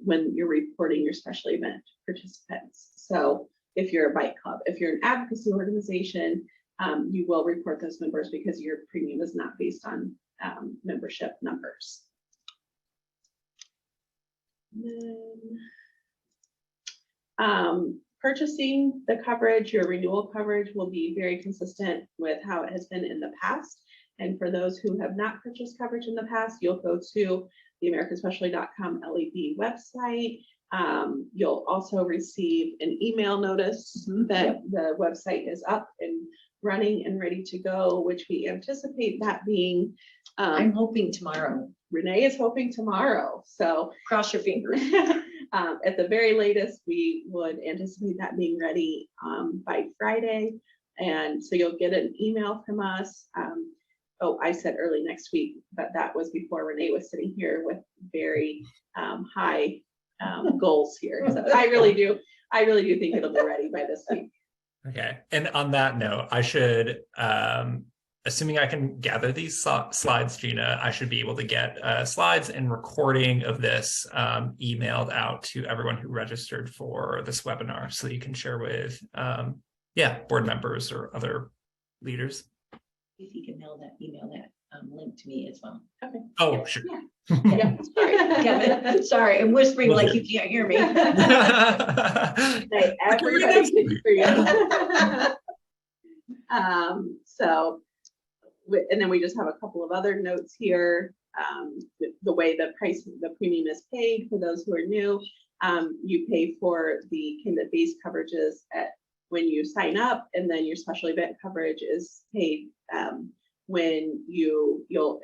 when you're reporting your special event participants. So if you're a bike club, if you're an advocacy organization, you will report those members because your premium is not based on membership numbers. Purchasing the coverage, your renewal coverage will be very consistent with how it has been in the past. And for those who have not purchased coverage in the past, you'll go to the AmericanSpecialty.com LEB website. You'll also receive an email notice that the website is up and running and ready to go, which we anticipate that being. I'm hoping tomorrow. Renee is hoping tomorrow. So cross your fingers. At the very latest, we would anticipate that being ready by Friday. And so you'll get an email from us. Oh, I said early next week, but that was before Renee was sitting here with very high goals here. So I really do think it'll be ready by this week. Okay. And on that note, I should, assuming I can gather these slides, Gina, I should be able to get slides and recording of this emailed out to everyone who registered for this webinar, so you can share with, board members or other leaders. If you can email that link to me as well. Okay. Oh, sure. Yeah. Sorry, Kevin. Sorry, I'm whispering Will like do. you can't hear me. Hey, everybody can hear you. So, and then we just have a couple of other notes here. The way the premium is paid for those who are new. You pay for the candidate-based coverages when you sign up, and then your special event coverage is paid when you'll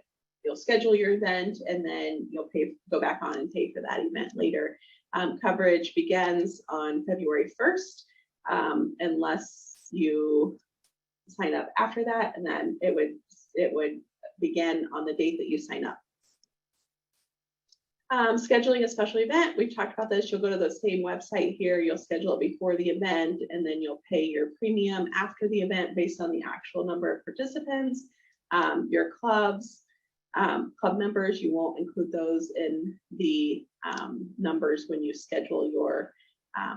schedule your event, and then you'll go back on and pay for that event later. Coverage begins on February 1st, unless you sign up after that, and then it would begin on the date that you sign up. Scheduling a special event, we've talked about this. You'll go to the same website here. You'll schedule it before the event, and then you'll pay your premium after the event based on the actual number of participants. Your clubs, club members, you won't include those in the numbers when you schedule your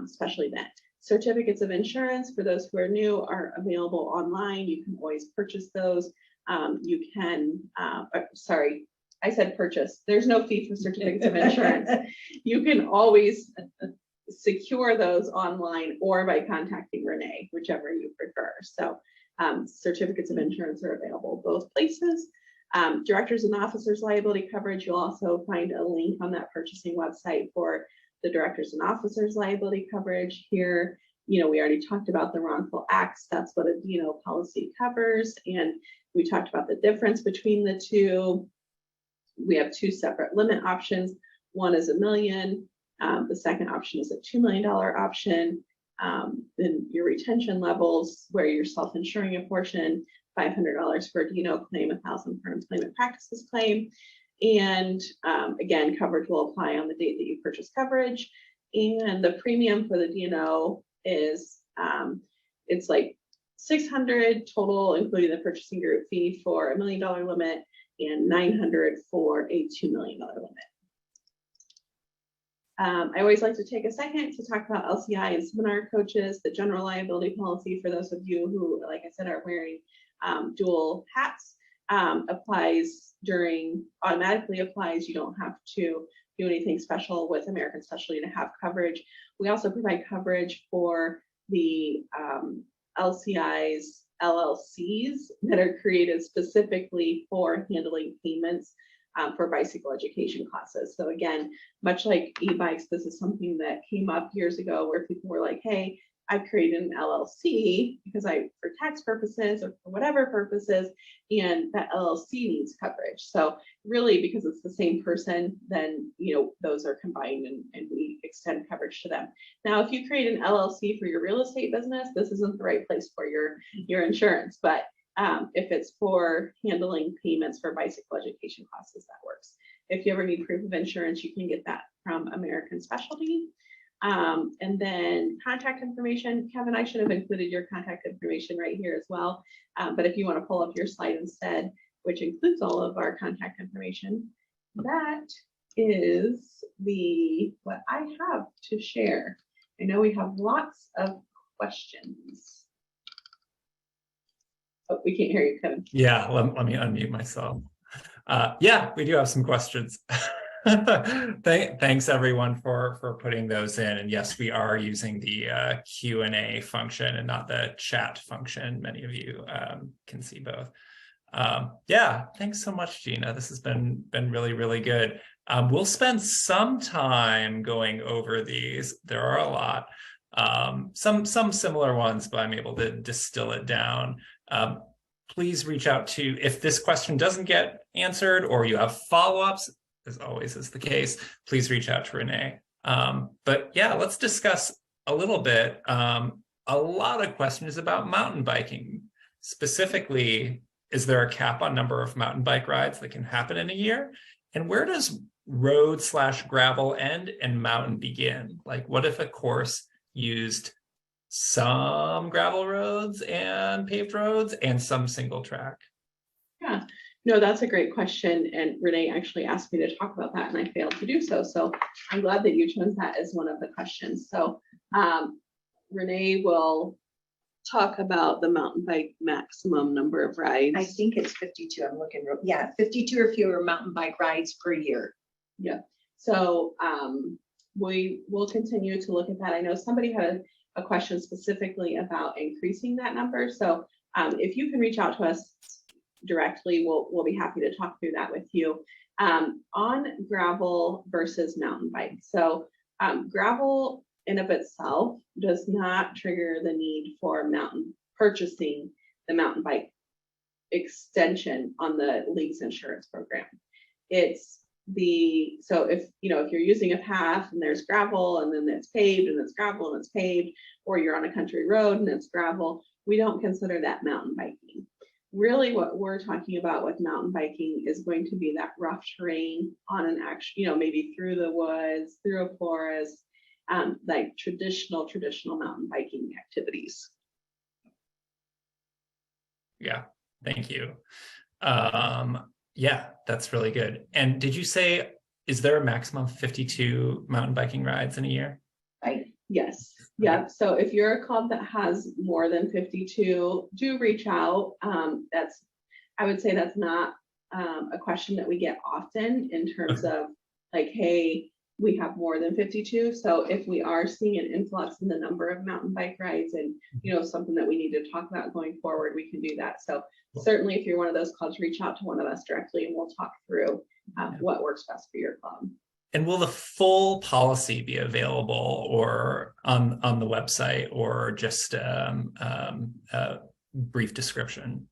special event. Certificates of insurance for those who are new are available online. You can always purchase those. You can, sorry, I said purchase. There's no fee for certificates of insurance. You can always secure those online or by contacting Renee, whichever you prefer. So certificates of insurance are available both places. Directors and officers liability coverage, you'll also find a link on that purchasing website for the directors and officers liability coverage. Here, we already talked about the wrongful acts. That's what a D&O policy covers. And we talked about the difference between the two. We have two separate limit options. One is $1 million. The second option is a $2 million option. Then your retention levels, where you're self-insuring a portion, $500 for a D&O claim, $1,000 for employment practices claim. And again, coverage will apply on the date that you purchase coverage. And the premium for the D&O is, it's like $600 total, including the purchasing group fee for $1 million limit, and $900 for a $2 million limit. I always like to take a second to talk about LCI and seminar coaches. The general liability policy, for those of you who, like I said, are wearing dual hats, automatically applies. You don't have to do anything special with American Specialty to have coverage. We also provide coverage for the LCI's LLCs that are created specifically for handling payments for bicycle education classes. So again, much like e-bikes, this is something that came up years ago where people were like, hey, I've created an LLC because for tax purposes or for whatever purposes, and that LLC needs coverage. So really, because it's the same person, then those are combined and we extend coverage to them. Now, if you create an LLC for your real estate business, this isn't the right place for your insurance, but if it's for handling payments for bicycle education classes, that works. If you ever need proof of insurance, you can get that from American Specialty. And then contact information. Kevin, I should have included your contact information right here as well. But if you want to pull up your slide instead, which includes all of our contact information, that is what I have to share. I know we have lots of questions. Oh, we can't hear you, Kevin. Yeah, let me unmute myself. Yeah, we do have some questions. Thanks everyone for putting those in. And yes, we are using the Q&A function and not the chat function. Many of you can see both. Yeah, thanks so much, Gina. This has been really, really good. We'll spend some time going over these. There are a lot. Some similar ones, but I'm able to distill it down. Please reach out if this question doesn't get answered or you have follow-ups, as always is the case, please reach out to Renee. But yeah, let's discuss a little bit. A lot of questions about mountain biking. Specifically, is there a cap on number of mountain bike rides that can happen in a year? And where does road/gravel end and mountain begin? Like, what if a course used some gravel roads and paved roads and some single track? Yeah, no, that's a great question. And Renee actually asked me to talk about that and I failed to do so. So I'm glad that you chose that as one of the questions. So Renee will talk about the mountain bike maximum number of rides. I think it's 52. I'm looking, yeah, 52 or fewer mountain bike rides per year. Yeah. So we will continue to look at that. I know somebody had a question specifically about increasing that number. So if you can reach out to us directly, we'll be happy to talk through that with you. On gravel versus mountain bike. So gravel in of itself does not trigger the need for purchasing the mountain bike extension on the league's insurance program. So if you're using a path and there's gravel and then it's paved and it's gravel and it's paved, or you're on a country road and it's gravel, we don't consider that mountain biking. Really what we're talking about with mountain biking is going to be that rough terrain on an actual, maybe through the woods, through a forest, like traditional mountain biking activities. Yeah, thank you. Yeah, that's really good. And did you say, is there a maximum of 52 mountain biking rides in a year? Right. Yes. Yeah. So if you're a club that has more than 52, do reach out. I would say that's not a question that we get often in terms of like, hey, we have more than 52. So if we are seeing an influx in the number of mountain bike rides and, something that we need to talk about going forward, we can do that. So certainly if you're one of those clubs, reach out to one of us directly and we'll talk through what works best for your club. And will the full policy be available or on the website, or just a brief description?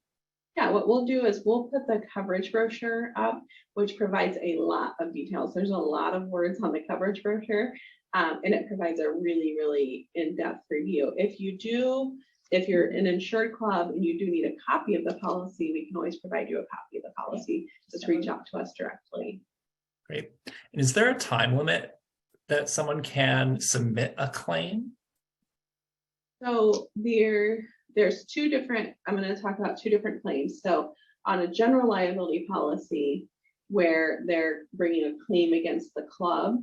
Yeah, what we'll do is we'll put the coverage brochure up, which provides a lot of details. There's a lot of words on the coverage brochure, and it provides a really, really in-depth review. If you're an insured club and you do need a copy of the policy, we can always provide you a copy of the policy. Just reach out to us directly. Great. And is there a time limit that someone can submit a claim? So there's two different, I'm going to talk about two different claims. So on a general liability policy where they're bringing a claim against the club,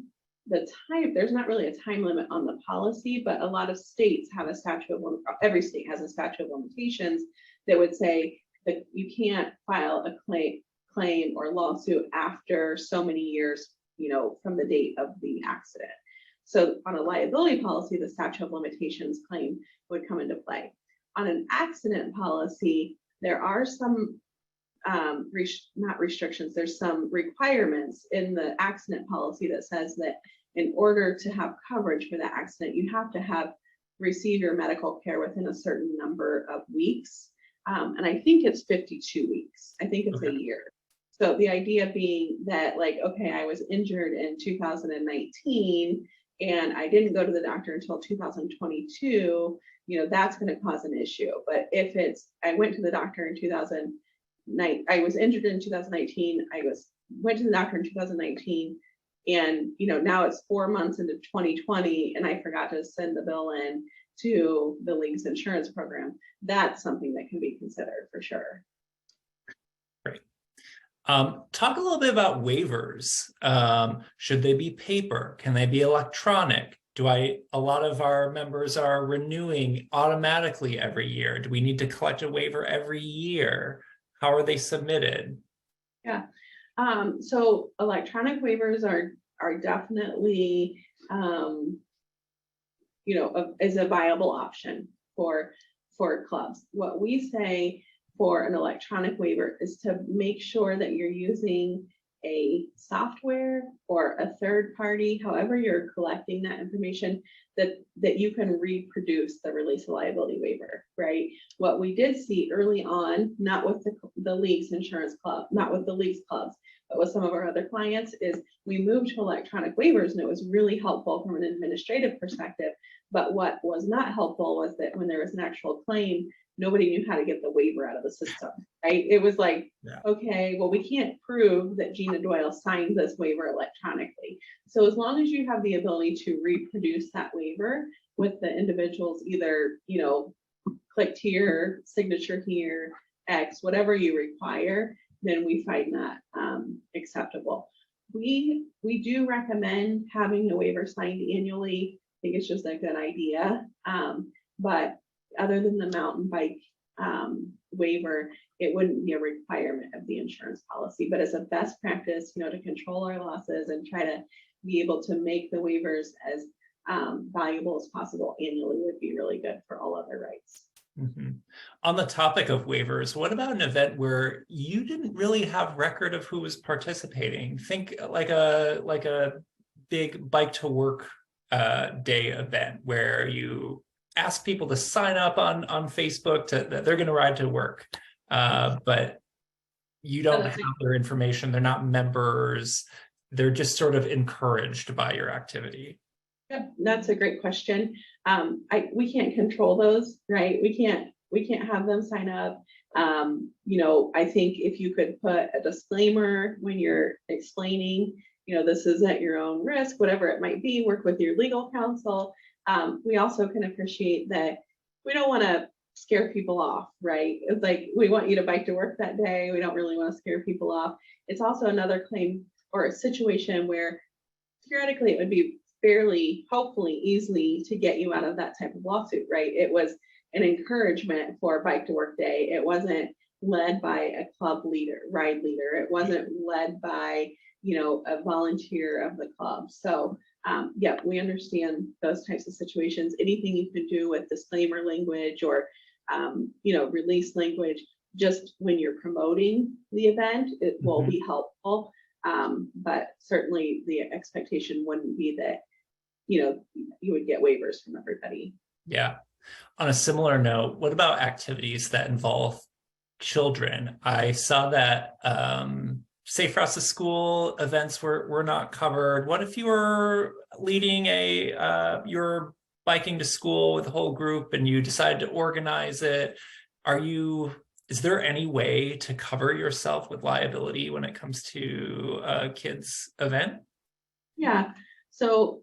there's not really a time limit on the policy, but a lot of states have every state has a statute of limitations that would say that you can't file a claim or lawsuit after so many years, from the date of the accident. So on a liability policy, the statute of limitations claim would come into play. On an accident policy, there are some not restrictions, there's some requirements in the accident policy that says that in order to have coverage for that accident, you have to have received your medical care within a certain number of weeks. And I think it's 52 weeks. I think it's a year. So the idea being that I was injured in 2019 and I didn't go to the doctor until 2022, that's going to cause an issue. But if I went to the doctor in 2009, I was injured in 2019, went to the doctor in 2019, and now it's 4 months into 2020 and I forgot to send the bill in to the league's insurance program, that's something that can be considered for sure. Great. Talk a little bit about waivers. Should they be paper? Can they be electronic? A lot of our members are renewing automatically every year. Do we need to collect a waiver every year? How are they submitted? Yeah. So electronic waivers are definitely, is a viable option for clubs. What we say for an electronic waiver is to make sure that you're using a software or a third party, however you're collecting that information, that you can reproduce the release of liability waiver, right? What we did see early on, not with the league's insurance club, not with the league's clubs, but with some of our other clients, is we moved to electronic waivers and it was really helpful from an administrative perspective. But what was not helpful was that when there was an actual claim, nobody knew how to get the waiver out of the system, right? It was like, okay, well, we can't prove that Gina Doyle signed this waiver electronically. So as long as you have the ability to reproduce that waiver with the individuals, either, clicked here, signature here, X, whatever you require, then we find that acceptable. We do recommend having the waiver signed annually. I think it's just a good idea. But other than the mountain bike waiver, it wouldn't be a requirement of the insurance policy. But as a best practice, to control our losses and try to be able to make the waivers as valuable as possible annually would be really good for all other rights. Mm-hmm. On the topic of waivers, what about an event where you didn't really have record of who was participating? Think like a big bike to work day event where you ask people to sign up on Facebook that they're going to ride to work, but you don't have their information. They're not members. They're just sort of encouraged by your activity. Yeah, that's a great question. We can't control those, right? We can't have them sign up. I think if you could put a disclaimer when you're explaining, this is at your own risk, whatever it might be, work with your legal counsel. We also can appreciate that we don't want to scare people off, right? It's like, we want you to bike to work that day. We don't really want to scare people off. It's also another claim or a situation where theoretically it would be fairly, hopefully easily to get you out of that type of lawsuit, right? It was an encouragement for bike to work day. It wasn't led by a club leader, ride leader. It wasn't led by, a volunteer of the club. So yeah, we understand those types of situations. Anything you can do with disclaimer language or, release language, just when you're promoting the event, it will be helpful. But certainly the expectation wouldn't be that, you would get waivers from everybody. Yeah. On a similar note, what about activities that involve children? I saw that Safe Routes to School events were not covered. What if you were leading you're biking to school with a whole group and you decide to organize it? Is there any way to cover yourself with liability when it comes to a kid's event? Yeah. So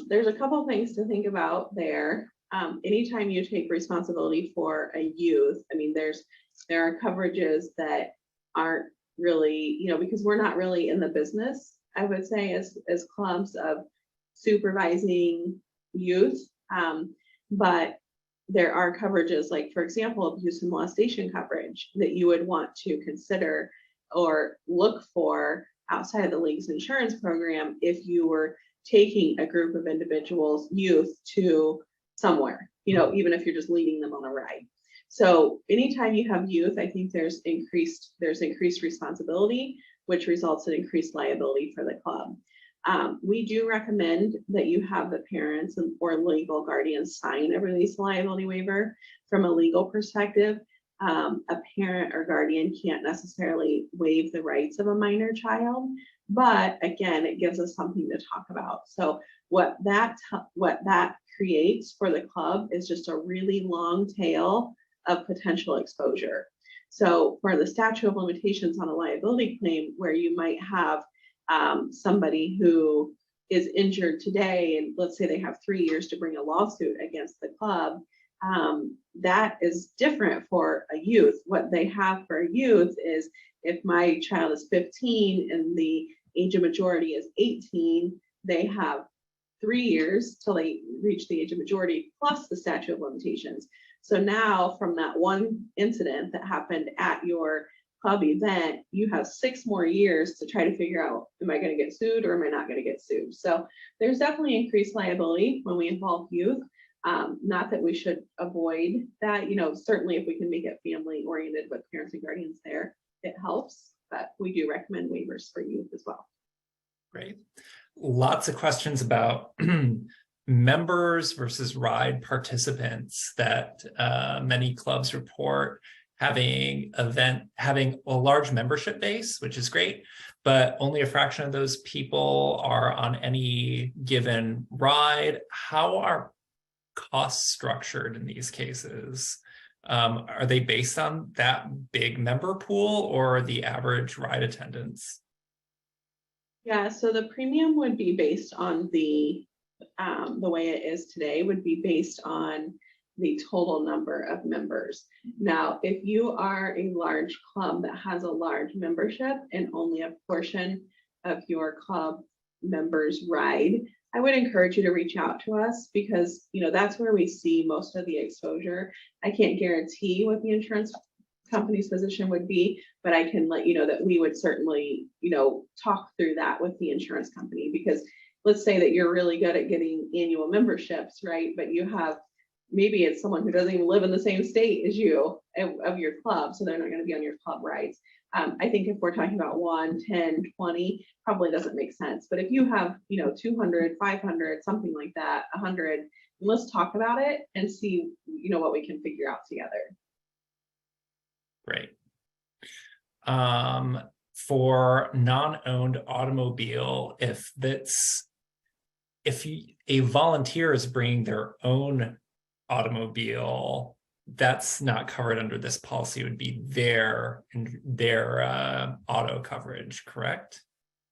there's a couple of things to think about there. Anytime you take responsibility for a youth, there are coverages that aren't really, because we're not really in the business, I would say, as clubs of supervising youth. But there are coverages like, for example, abuse and molestation coverage that you would want to consider or look for outside of the league's insurance program if you were taking a group of individuals, youth, to somewhere, even if you're just leading them on a ride. So anytime you have youth, I think there's increased responsibility, which results in increased liability for the club. We do recommend that you have the parents or legal guardians sign a release liability waiver. From a legal perspective, a parent or guardian can't necessarily waive the rights of a minor child, but again, it gives us something to talk about. So what that creates for the club is just a really long tail of potential exposure. So for the statute of limitations on a liability claim, where you might have somebody who is injured today, and let's say they have 3 years to bring a lawsuit against the club, that is different for a youth. What they have for a youth is, if my child is 15 and the age of majority is 18, they have 3 years till they reach the age of majority plus the statute of limitations. So now, from that one incident that happened at your club event, you have 6 more years to try to figure out, am I going to get sued or am I not going to get sued? So there's definitely increased liability when we involve youth. Not that we should avoid that, certainly if we can make it family oriented with parents and guardians there, it helps, but we do recommend waivers for youth as well. Great. Lots of questions about members versus ride participants that many clubs report having a large membership base, which is great, but only a fraction of those people are on any given ride. How are costs structured in these cases? Are they based on that big member pool or the average ride attendance? Yeah, so the premium would be based on the way it is today, would be based on the total number of members. Now, if you are a large club that has a large membership and only a portion of your club members ride, I would encourage you to reach out to us because, that's where we see most of the exposure. I can't guarantee what the insurance company's position would be, but I can let you know that we would certainly, talk through that with the insurance company, because let's say that you're really good at getting annual memberships, right? But you have, maybe it's someone who doesn't even live in the same state as you of your club, so they're not going to be on your club rides. I think if we're talking about 1, 10, 20, probably doesn't make sense. But if you have, 200, 500, something like that, 100, let's talk about it and see, what we can figure out together. Great. For non-owned automobile, if a volunteer is bringing their own automobile, that's not covered under this policy. It would be their auto coverage, correct?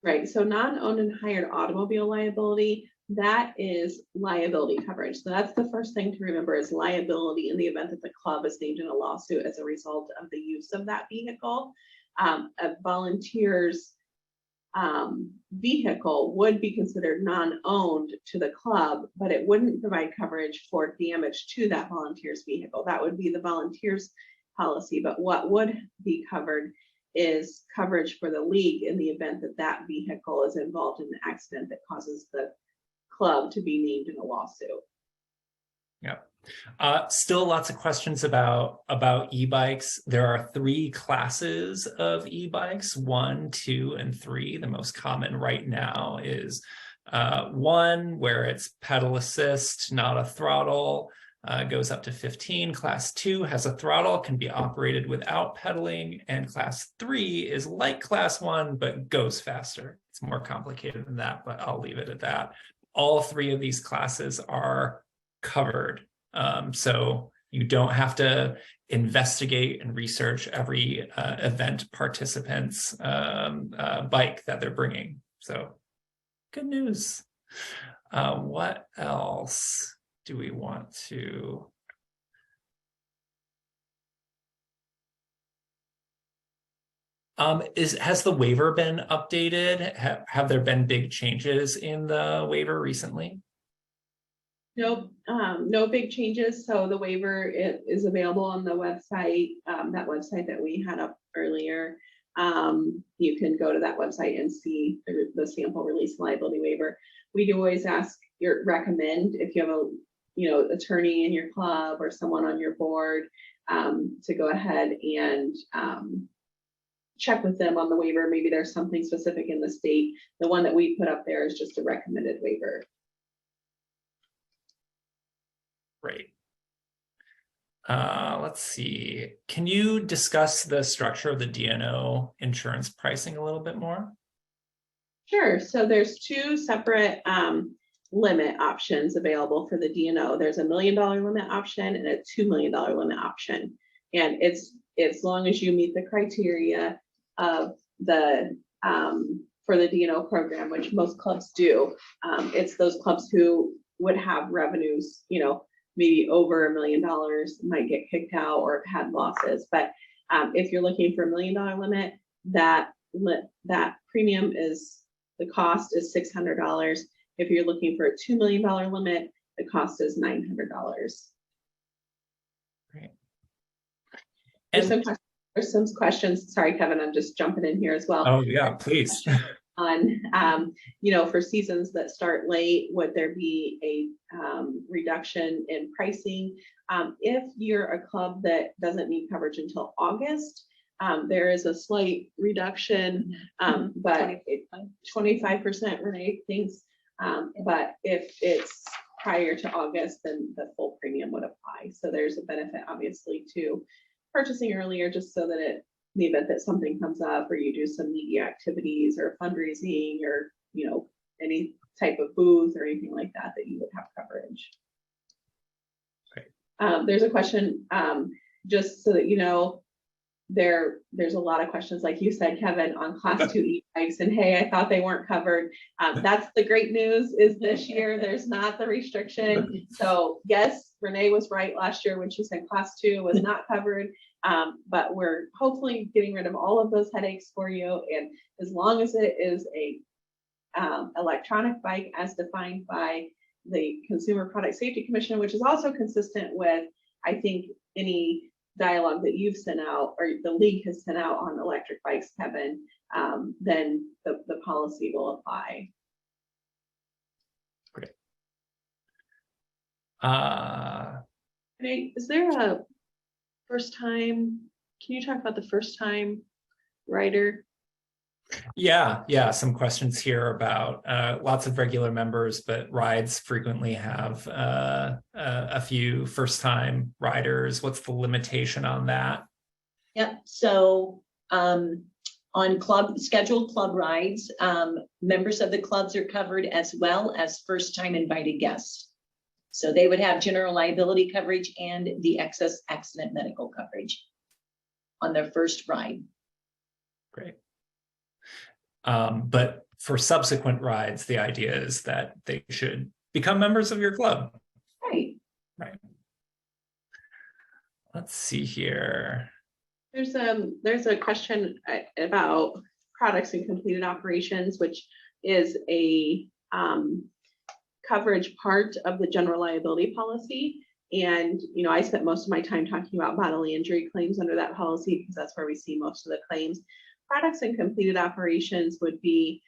Right. So non-owned and hired automobile liability, that is liability coverage. So that's the first thing to remember, is liability in the event that the club is named in a lawsuit as a result of the use of that vehicle. A volunteer's vehicle would be considered non-owned to the club, but it wouldn't provide coverage for damage to that volunteer's vehicle. That would be the volunteer's policy. But what would be covered is coverage for the league in the event that that vehicle is involved in an accident that causes the club to be named in a lawsuit. Yeah. Still lots of questions about e-bikes. There are 3 classes of e-bikes, 1, 2, and 3. The most common right now is 1, where it's pedal assist, not a throttle, goes up to 15. Class 2 has a throttle, can be operated without pedaling. And class 3 is like class 1, but goes faster. It's more complicated than that, but I'll leave it at that. All 3 of these classes are covered. So you don't have to investigate and research every event participant's bike that they're bringing. So good news. What else do we want to? Has the waiver been updated? Have there been big changes in the waiver recently? Nope, no big changes. So the waiver is available on the website, that website that we had up earlier. You can go to that website and see the sample release liability waiver. We do always recommend, if you have a attorney in your club or someone on your board, to go ahead and check with them on the waiver. Maybe there's something specific in the state. The one that we put up there is just a recommended waiver. Great. Let's see. Can you discuss the structure of the D&O insurance pricing a little bit more? Sure. So there's 2 separate limit options available for the D&O. There's a $1 million limit option and a $2 million limit option. And it's as long as you meet the criteria of the for the D&O program, which most clubs do. It's those clubs who would have revenues, maybe over $1 million, might get kicked out or have had losses. But if you're looking for $1 million limit, that premium the cost is $600. If you're looking for a $2 million limit, the cost is $900. Great. There's some questions. Sorry, Kevin, I'm just jumping in here as well. Oh yeah, please. On, for seasons that start late, would there be a reduction in pricing? If you're a club that doesn't need coverage until August, there is a slight reduction, but 25%, Renee thinks. But if it's prior to August, then the full premium would apply. So there's a benefit, obviously, to purchasing earlier, just so that in the event that something comes up or you do some media activities or fundraising or, any type of booth or anything like that, that you would have coverage. Right. There's a question, just so that there's a lot of questions, like you said, Kevin, on class 2 e-bikes, and hey, I thought they weren't covered. That's the great news, is this year there's not the restriction. So yes, Renee was right last year when she said class 2 was not covered, but we're hopefully getting rid of all of those headaches for you. And as long as it is a electronic bike as defined by the Consumer Product Safety Commission, which is also consistent with, I think, any dialogue that you've sent out or the league has sent out on electric bikes, Kevin, then the policy will apply. Great. Is there a first time? Can you talk about the first time rider? Yeah. Some questions here about lots of regular members, but rides frequently have a few first-time riders. What's the limitation on that? Yep. So on scheduled club rides, members of the clubs are covered as well as first-time invited guests. So they would have general liability coverage and the excess accident medical coverage on their first ride. Great. But for subsequent rides, the idea is that they should become members of your club. Right. Let's see here. There's a question about products and completed operations, which is a coverage part of the general liability policy. And, I spent most of my time talking about bodily injury claims under that policy because that's where we see most of the claims. Products and completed operations would be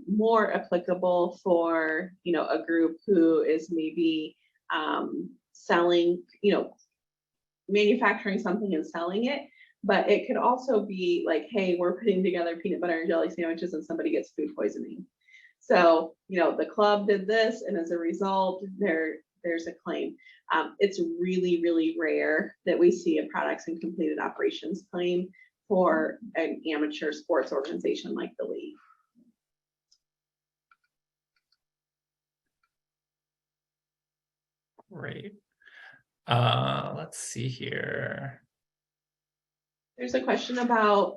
more applicable for, a group who is maybe selling, manufacturing something and selling it. But it could also be like, hey, we're putting together peanut butter and jelly sandwiches and somebody gets food poisoning. So, the club did this, and as a result, there's a claim. It's really, really rare that we see a products and completed operations claim for an amateur sports organization like the league. Great. Let's see here. There's a question about,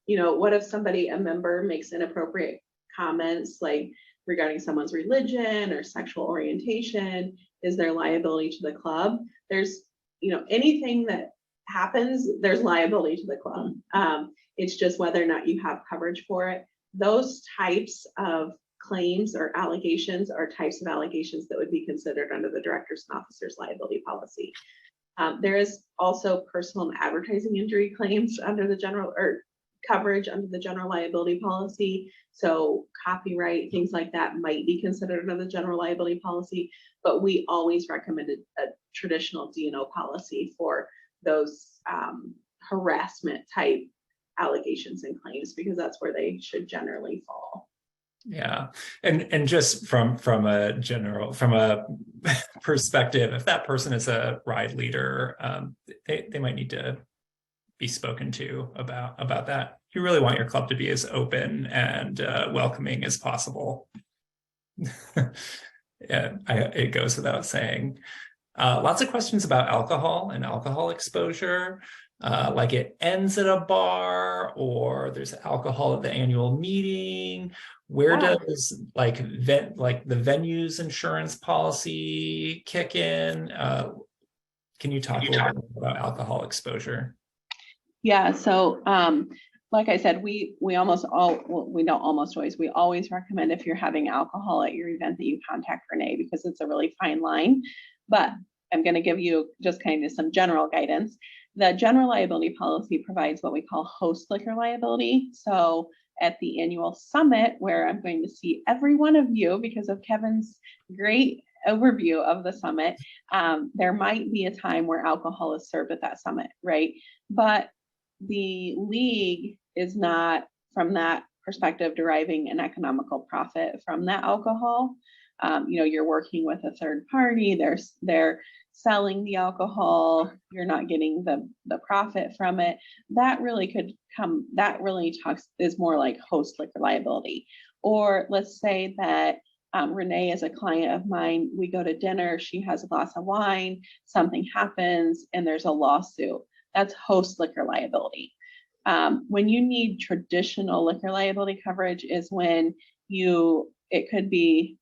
what if a member makes inappropriate comments like regarding someone's religion or sexual orientation? Is there liability to the club? There's, anything that happens, there's liability to the club. It's just whether or not you have coverage for it. Those types of claims or allegations are types of allegations that would be considered under the directors and officers liability policy. There is also personal and advertising injury claims under the general or coverage under the general liability policy. So copyright, things like that might be considered under the general liability policy, but we always recommended a traditional D&O policy for those harassment type allegations and claims because that's where they should generally fall. Yeah, and just from a perspective, if that person is a ride leader, they might need to be spoken to about that. You really want your club to be as open and welcoming as possible. Yeah, it goes without saying. Lots of questions about alcohol and alcohol exposure. Like it ends at a bar or there's alcohol at the annual meeting. Where does the venue's insurance policy kick in? Can you talk a little bit about alcohol exposure? Yeah, so like I said, we always recommend if you're having alcohol at your event that you contact Renee because it's a really fine line. But I'm going to give you just kind of some general guidance. The general liability policy provides what we call host liquor liability. So at the annual summit, where I'm going to see every one of you because of Kevin's great overview of the summit, there might be a time where alcohol is served at that summit, right? But the league is not, from that perspective, deriving an economical profit from that alcohol. You're working with a third party, they're selling the alcohol, you're not getting the profit from it. That really is more like host liquor liability. Or let's say that Renee is a client of mine, we go to dinner, she has a glass of wine, something happens and there's a lawsuit. That's host liquor liability. When you need traditional liquor liability coverage is when it could be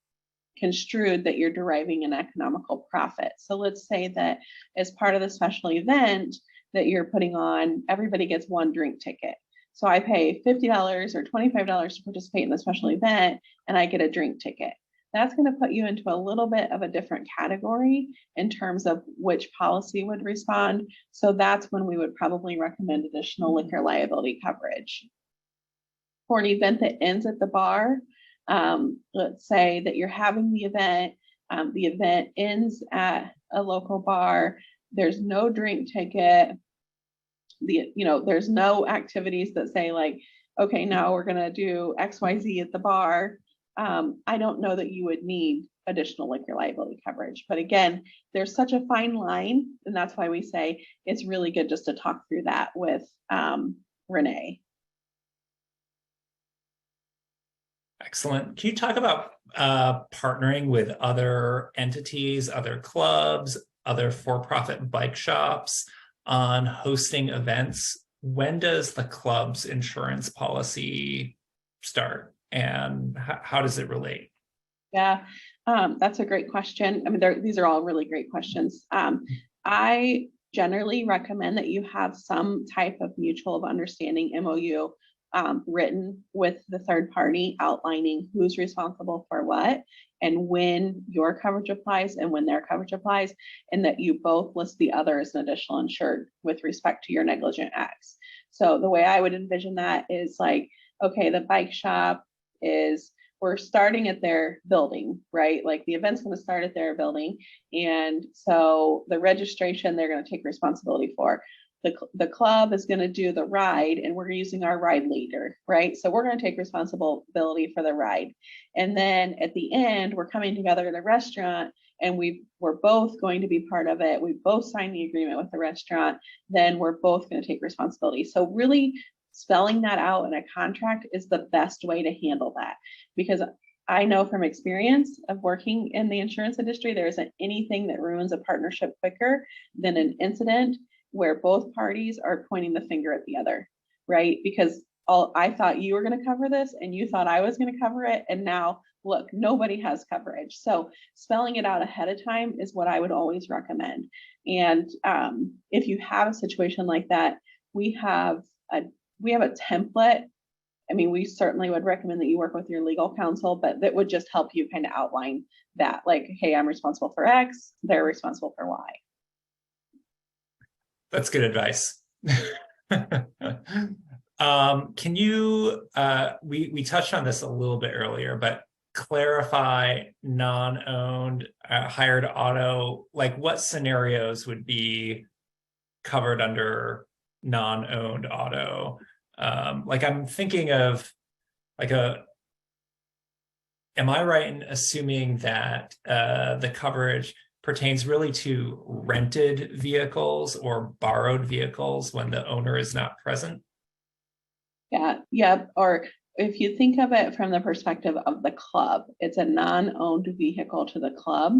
construed that you're deriving an economical profit. So let's say that as part of the special event that you're putting on, everybody gets one drink ticket. So I pay $50 or $25 to participate in the special event and I get a drink ticket. That's going to put you into a little bit of a different category in terms of which policy would respond. So that's when we would probably recommend additional liquor liability coverage. For an event that ends at the bar, let's say that you're having the event ends at a local bar, there's no drink ticket, there's no activities that say like, okay, now we're going to do XYZ at the bar. I don't know that you would need additional liquor liability coverage. But again, there's such a fine line, and that's why we say it's really good just to talk through that with Renee. Excellent. Can you talk about partnering with other entities, other clubs, other for-profit bike shops on hosting events? When does the club's insurance policy start, and how does it relate? Yeah, that's a great question. I mean, these are all really great questions. I generally recommend that you have some type of mutual of understanding MOU written with the third party outlining who's responsible for what and when your coverage applies and when their coverage applies, and that you both list the other as an additional insured with respect to your negligent acts. So the way I would envision that is like, okay, the bike shop we're starting at their building, right? Like the event's going to start at their building. And so the registration, they're going to take responsibility for. The club is going to do the ride, and we're using our ride leader, right? So we're going to take responsibility for the ride. And then at the end, we're coming together in a restaurant, and we're both going to be part of it. We both signed the agreement with the restaurant. Then we're both going to take responsibility. So really spelling that out in a contract is the best way to handle that, because I know from experience of working in the insurance industry, there isn't anything that ruins a partnership quicker than an incident where both parties are pointing the finger at the other, right? Because I thought you were going to cover this and you thought I was going to cover it. And now look, nobody has coverage. So spelling it out ahead of time is what I would always recommend. And if you have a situation like that, we have a template. I mean, we certainly would recommend that you work with your legal counsel, but that would just help you kind of outline that, like, hey, I'm responsible for X, they're responsible for Y. That's good advice. Can you, we touched on this a little bit earlier, but clarify non-owned hired auto, like what scenarios would be covered under non-owned auto? Like I'm thinking of like am I right in assuming that the coverage pertains really to rented vehicles or borrowed vehicles when the owner is not present? Yeah. Or if you think of it from the perspective of the club, it's a non-owned vehicle to the club,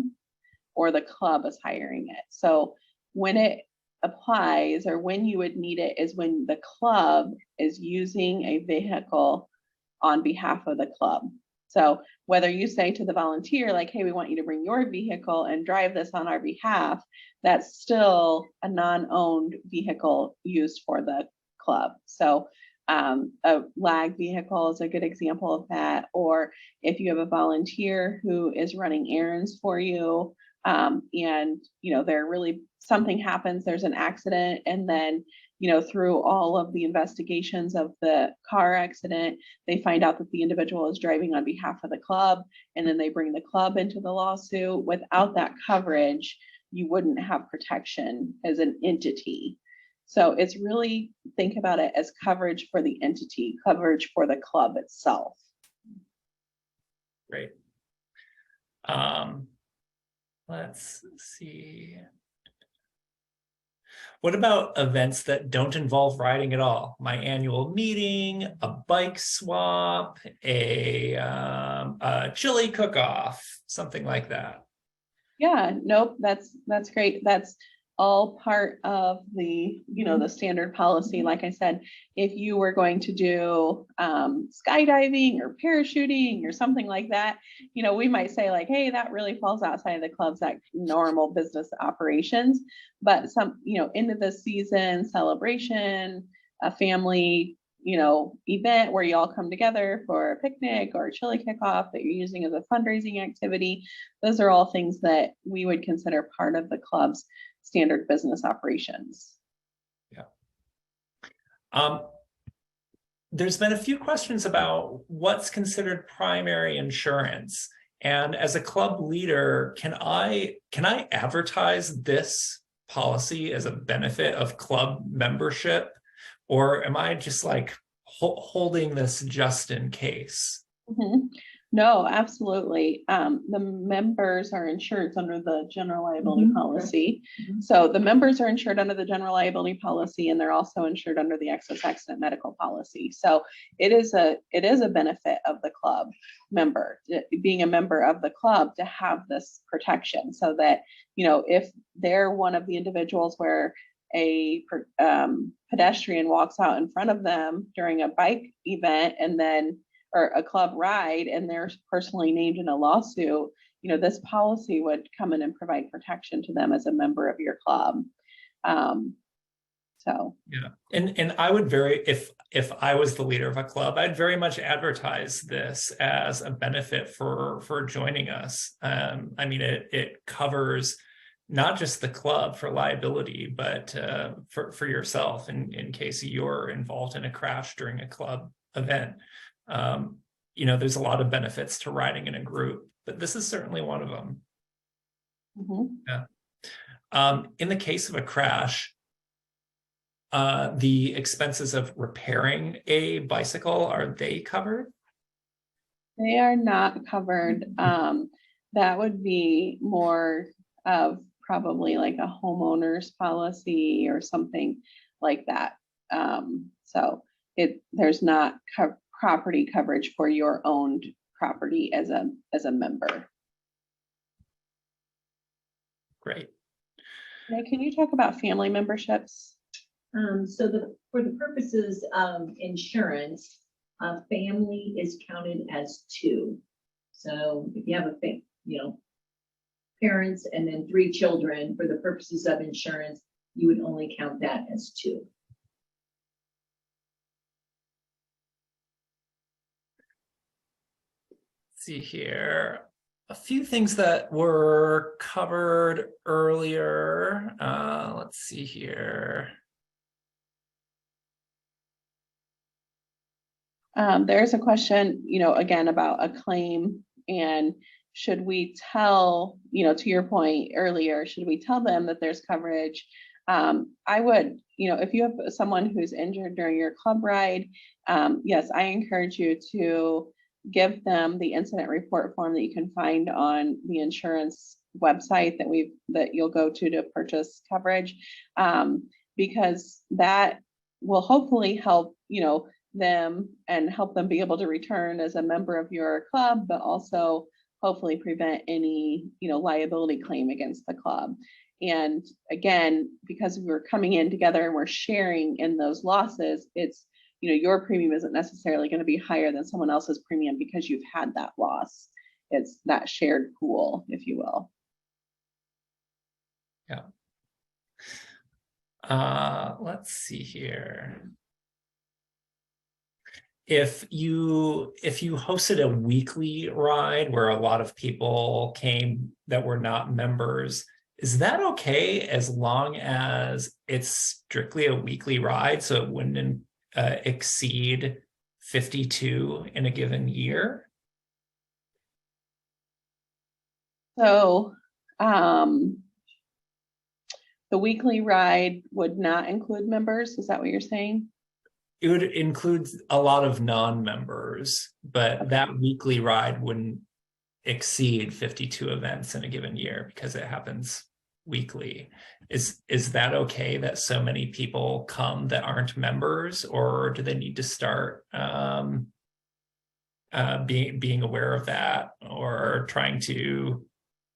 or the club is hiring it. So when it applies, or when you would need it, is when the club is using a vehicle on behalf of the club. So whether you say to the volunteer, like, hey, we want you to bring your vehicle and drive this on our behalf, that's still a non-owned vehicle used for the club. So a lag vehicle is a good example of that. Or if you have a volunteer who is running errands for you, and they're really, something happens, there's an accident, and then through all of the investigations of the car accident, they find out that the individual is driving on behalf of the club, and then they bring the club into the lawsuit. Without that coverage, you wouldn't have protection as an entity. So it's really, think about it as coverage for the entity, coverage for the club itself. Great. Let's see. What about events that don't involve riding at all? My annual meeting, a bike swap, a chili cook-off, something like that. Yeah, nope, that's great. That's all part of the, the standard policy. Like I said, if you were going to do skydiving or parachuting or something like that, we might say like, hey, that really falls outside of the club's like normal business operations. But some, end of the season celebration, a family, event where you all come together for a picnic or a chili kickoff that you're using as a fundraising activity. Those are all things that we would consider part of the club's standard business operations. Yeah. There's been a few questions about what's considered primary insurance. And as a club leader, can I advertise this policy as a benefit of club membership? Or am I just like holding this just in case? Mm-hmm. No, absolutely. The members are insured under the general liability policy. Mm-hmm. So the members are insured under the general liability policy, and they're also insured under the excess accident medical policy. So it is a benefit of the club member, being a member of the club, to have this protection, so that, if they're one of the individuals where a pedestrian walks out in front of them during a bike event or a club ride, and they're personally named in a lawsuit, this policy would come in and provide protection to them as a member of your club. So yeah, and I would if I was the leader of a club, I'd very much advertise this as a benefit for joining us. I mean, it covers not just the club for liability, but for yourself in case you're involved in a crash during a club event. There's a lot of benefits to riding in a group, but this is certainly one of them. Mm-hmm. Yeah. In the case of a crash, the expenses of repairing a bicycle, are they covered? They are not covered. That would be more of probably like a homeowner's policy or something like that. So there's not property coverage for your owned property as a member. Great. Now, can you talk about family memberships? So for the purposes of insurance, a family is counted as two. So if you have parents and then 3 children, for the purposes of insurance, you would only count that as 2. See here, a few things that were covered earlier. Let's see here. There's a question, again, about a claim, and should we tell, to your point earlier, should we tell them that there's coverage? I would, if you have someone who's injured during your club ride, yes, I encourage you to give them the incident report form that you can find on the insurance website that you'll go to purchase coverage, because that will hopefully help, them and help them be able to return as a member of your club, but also hopefully prevent any, liability claim against the club. And again, because we're coming in together and we're sharing in those losses, it's, your premium isn't necessarily going to be higher than someone else's premium because you've had that loss. It's that shared pool, if you will. Yeah. Let's see here. If you hosted a weekly ride where a lot of people came that were not members, is that okay as long as it's strictly a weekly ride, so it wouldn't exceed 52 in a given year? So the weekly ride would not include members. Is that what you're saying? It would include a lot of non-members, but okay, that weekly ride wouldn't exceed 52 events in a given year because it happens weekly. Is that okay that so many people come that aren't members, or do they need to start being aware of that or trying to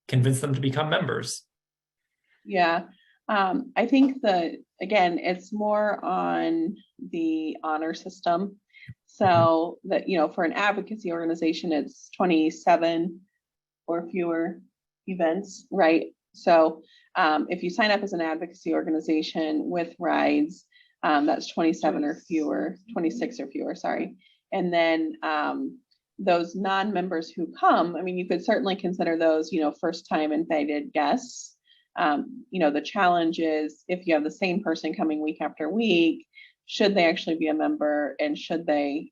convince them to become members? Yeah, I think that, again, it's more on the honor system. So that, for an advocacy organization, it's 27 or fewer events, right? So if you sign up as an advocacy organization with rides, That's 27 or fewer, 26 or fewer, sorry. And then those non-members who come, I mean, you could certainly consider those, first time invited guests. The challenge is if you have the same person coming week after week, should they actually be a member, and should they,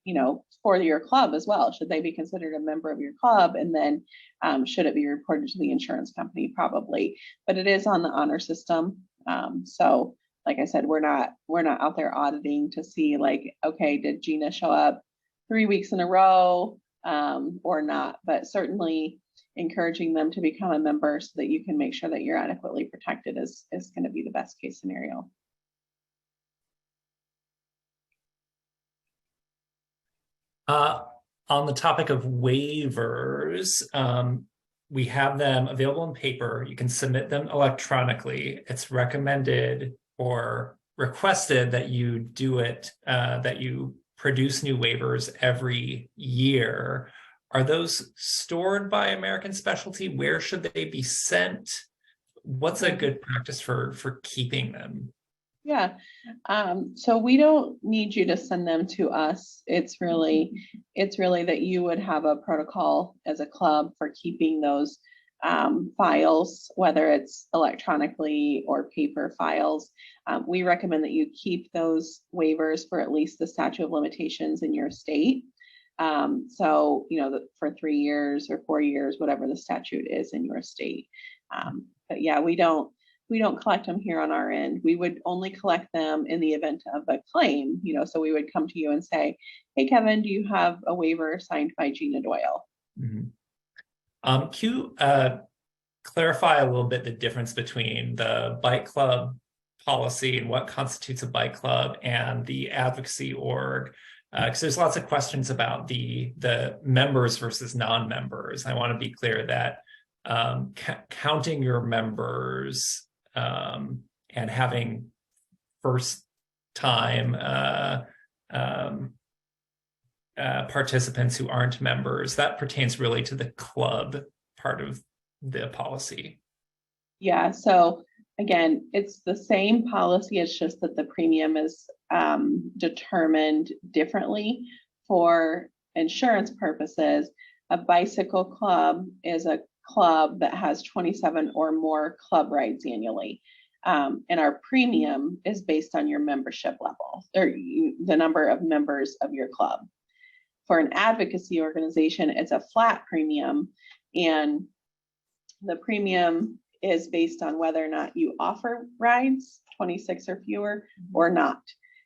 for your club as well, should they be considered a member of your club? And then should it be reported to the insurance company? Probably, but it is on the honor system. So like I said, we're not out there auditing to see like, okay, did Gina show up 3 weeks in a row or not? But certainly encouraging them to become a member so that you can make sure that you're adequately protected is going to be the best case scenario. On the topic of waivers, we have them available in paper. You can submit them electronically. It's recommended or requested that you do it, that you produce new waivers every year. Are those stored by American Specialty? Where should they be sent? What's a good practice for keeping them? Yeah, so we don't need you to send them to us. It's really that you would have a protocol as a club for keeping those files, whether it's electronically or paper files. We recommend that you keep those waivers for at least the statute of limitations in your state. So, for 3 years or 4 years, whatever the statute is in your state. But yeah, we don't collect them here on our end. We would only collect them in the event of a claim, so we would come to you and say, hey, Kevin, do you have a waiver signed by Gina Doyle? Mm-hmm. Can you clarify a little bit the difference between the bike club policy and what constitutes a bike club and the advocacy org? Because there's lots of questions about the members versus non-members. I want to be clear that counting your members and having first time participants who aren't members, that pertains really to the club part of the policy. Yeah, so again, it's the same policy. It's just that the premium is determined differently. For insurance purposes, a bicycle club is a club that has 27 or more club rides annually. And our premium is based on your membership level or the number of members of your club. For an advocacy organization, it's a flat premium, and the premium is based on whether or not you offer rides, 26 or fewer, or not.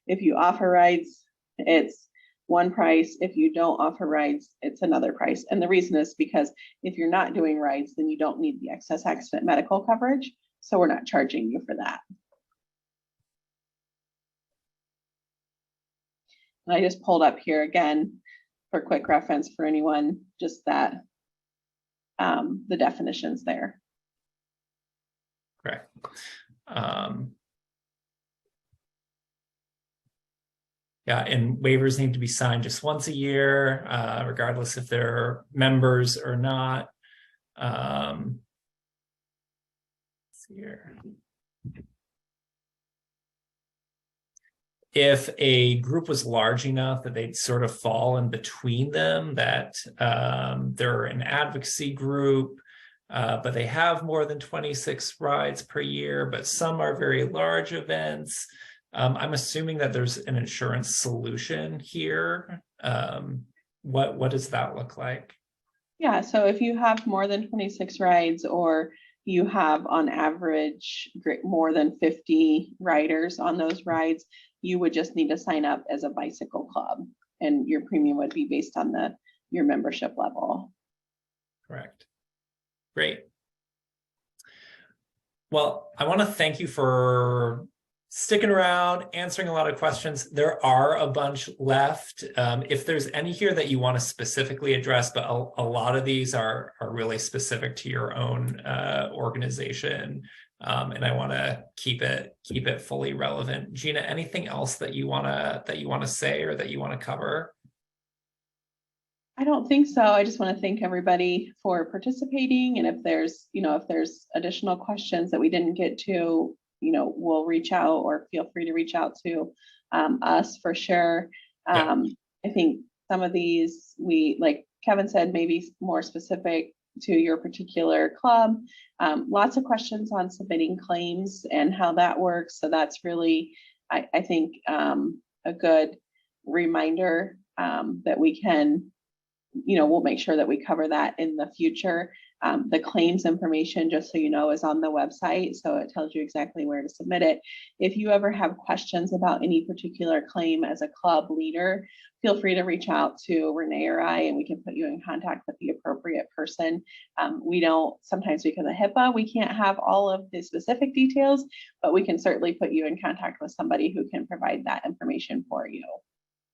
If you offer rides, it's one price. If you don't offer rides, it's another price. And the reason is because if you're not doing rides, then you don't need the excess accident medical coverage. So we're not charging you for that. And I just pulled up here again for quick reference for anyone, just that the definitions there. Correct. Yeah, and waivers need to be signed just once a year, regardless if they're members or not. Let's see here. If a group was large enough that they'd sort of fall in between them, that they're an advocacy group, but they have more than 26 rides per year, but some are very large events. I'm assuming that there's an insurance solution here. What does that look like? Yeah, so if you have more than 26 rides, or you have on average more than 50 riders on those rides, you would just need to sign up as a bicycle club, and your premium would be based on your membership level. Correct. Great. Well, I want to thank you for sticking around, answering a lot of questions. There are a bunch left. If there's any here that you want to specifically address, but a lot of these are really specific to your own organization, and I want to keep it fully relevant. Gina, anything else that you want to say or that you want to cover? I don't think so. I just want to thank everybody for participating, and if there's additional questions that we didn't get to, will reach out, or feel free to reach out to us for sure. I think some of these, like Kevin said, maybe more specific to your particular club. Lots of questions on submitting claims and how that works. So that's really, I think, a good reminder that we can, we'll make sure that we cover that in the future. The claims information, just so you know, is on the website. So it tells you exactly where to submit it. If you ever have questions about any particular claim as a club leader, feel free to reach out to Renee or I, and we can put you in contact with the appropriate person. We don't, sometimes because of HIPAA, we can't have all of the specific details, but we can certainly put you in contact with somebody who can provide that information for you.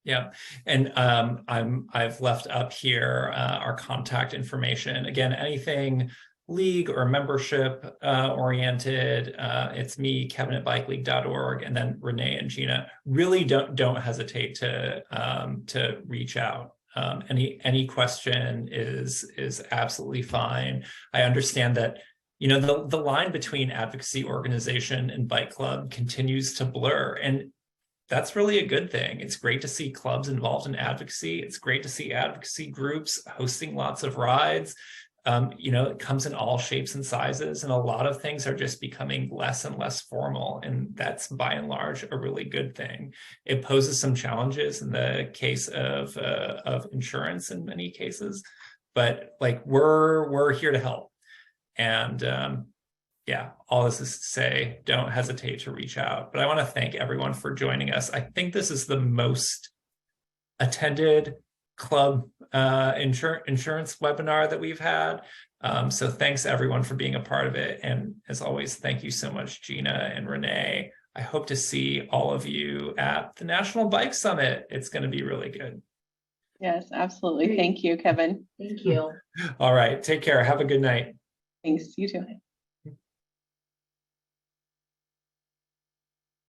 Yeah, and I've left up here our contact information. Again, anything league or membership oriented, it's me, Kevin at bikeleague.org, and then Renee and Gina. Really don't hesitate to reach out. Any question is absolutely fine. I understand that the line between advocacy organization and bike club continues to blur, and that's really a good thing. It's great to see clubs involved in advocacy. It's great to see advocacy groups hosting lots of rides. It comes in all shapes and sizes, and a lot of things are just becoming less and less formal, and that's by and large a really good thing. It poses some challenges in the case of insurance in many cases, but like we're here to help. And all this is to say, don't hesitate to reach out. But I want to thank everyone for joining us. I think this is the most attended club insurance webinar that we've had. So thanks everyone for being a part of it. And as always, thank you so much, Gina and Renee. I hope to see all of you at the National Bike Summit. It's going to be really good. Yes, absolutely. Thank you, Kevin. Thank you. All right. Take care. Have a good night. Thanks. You too.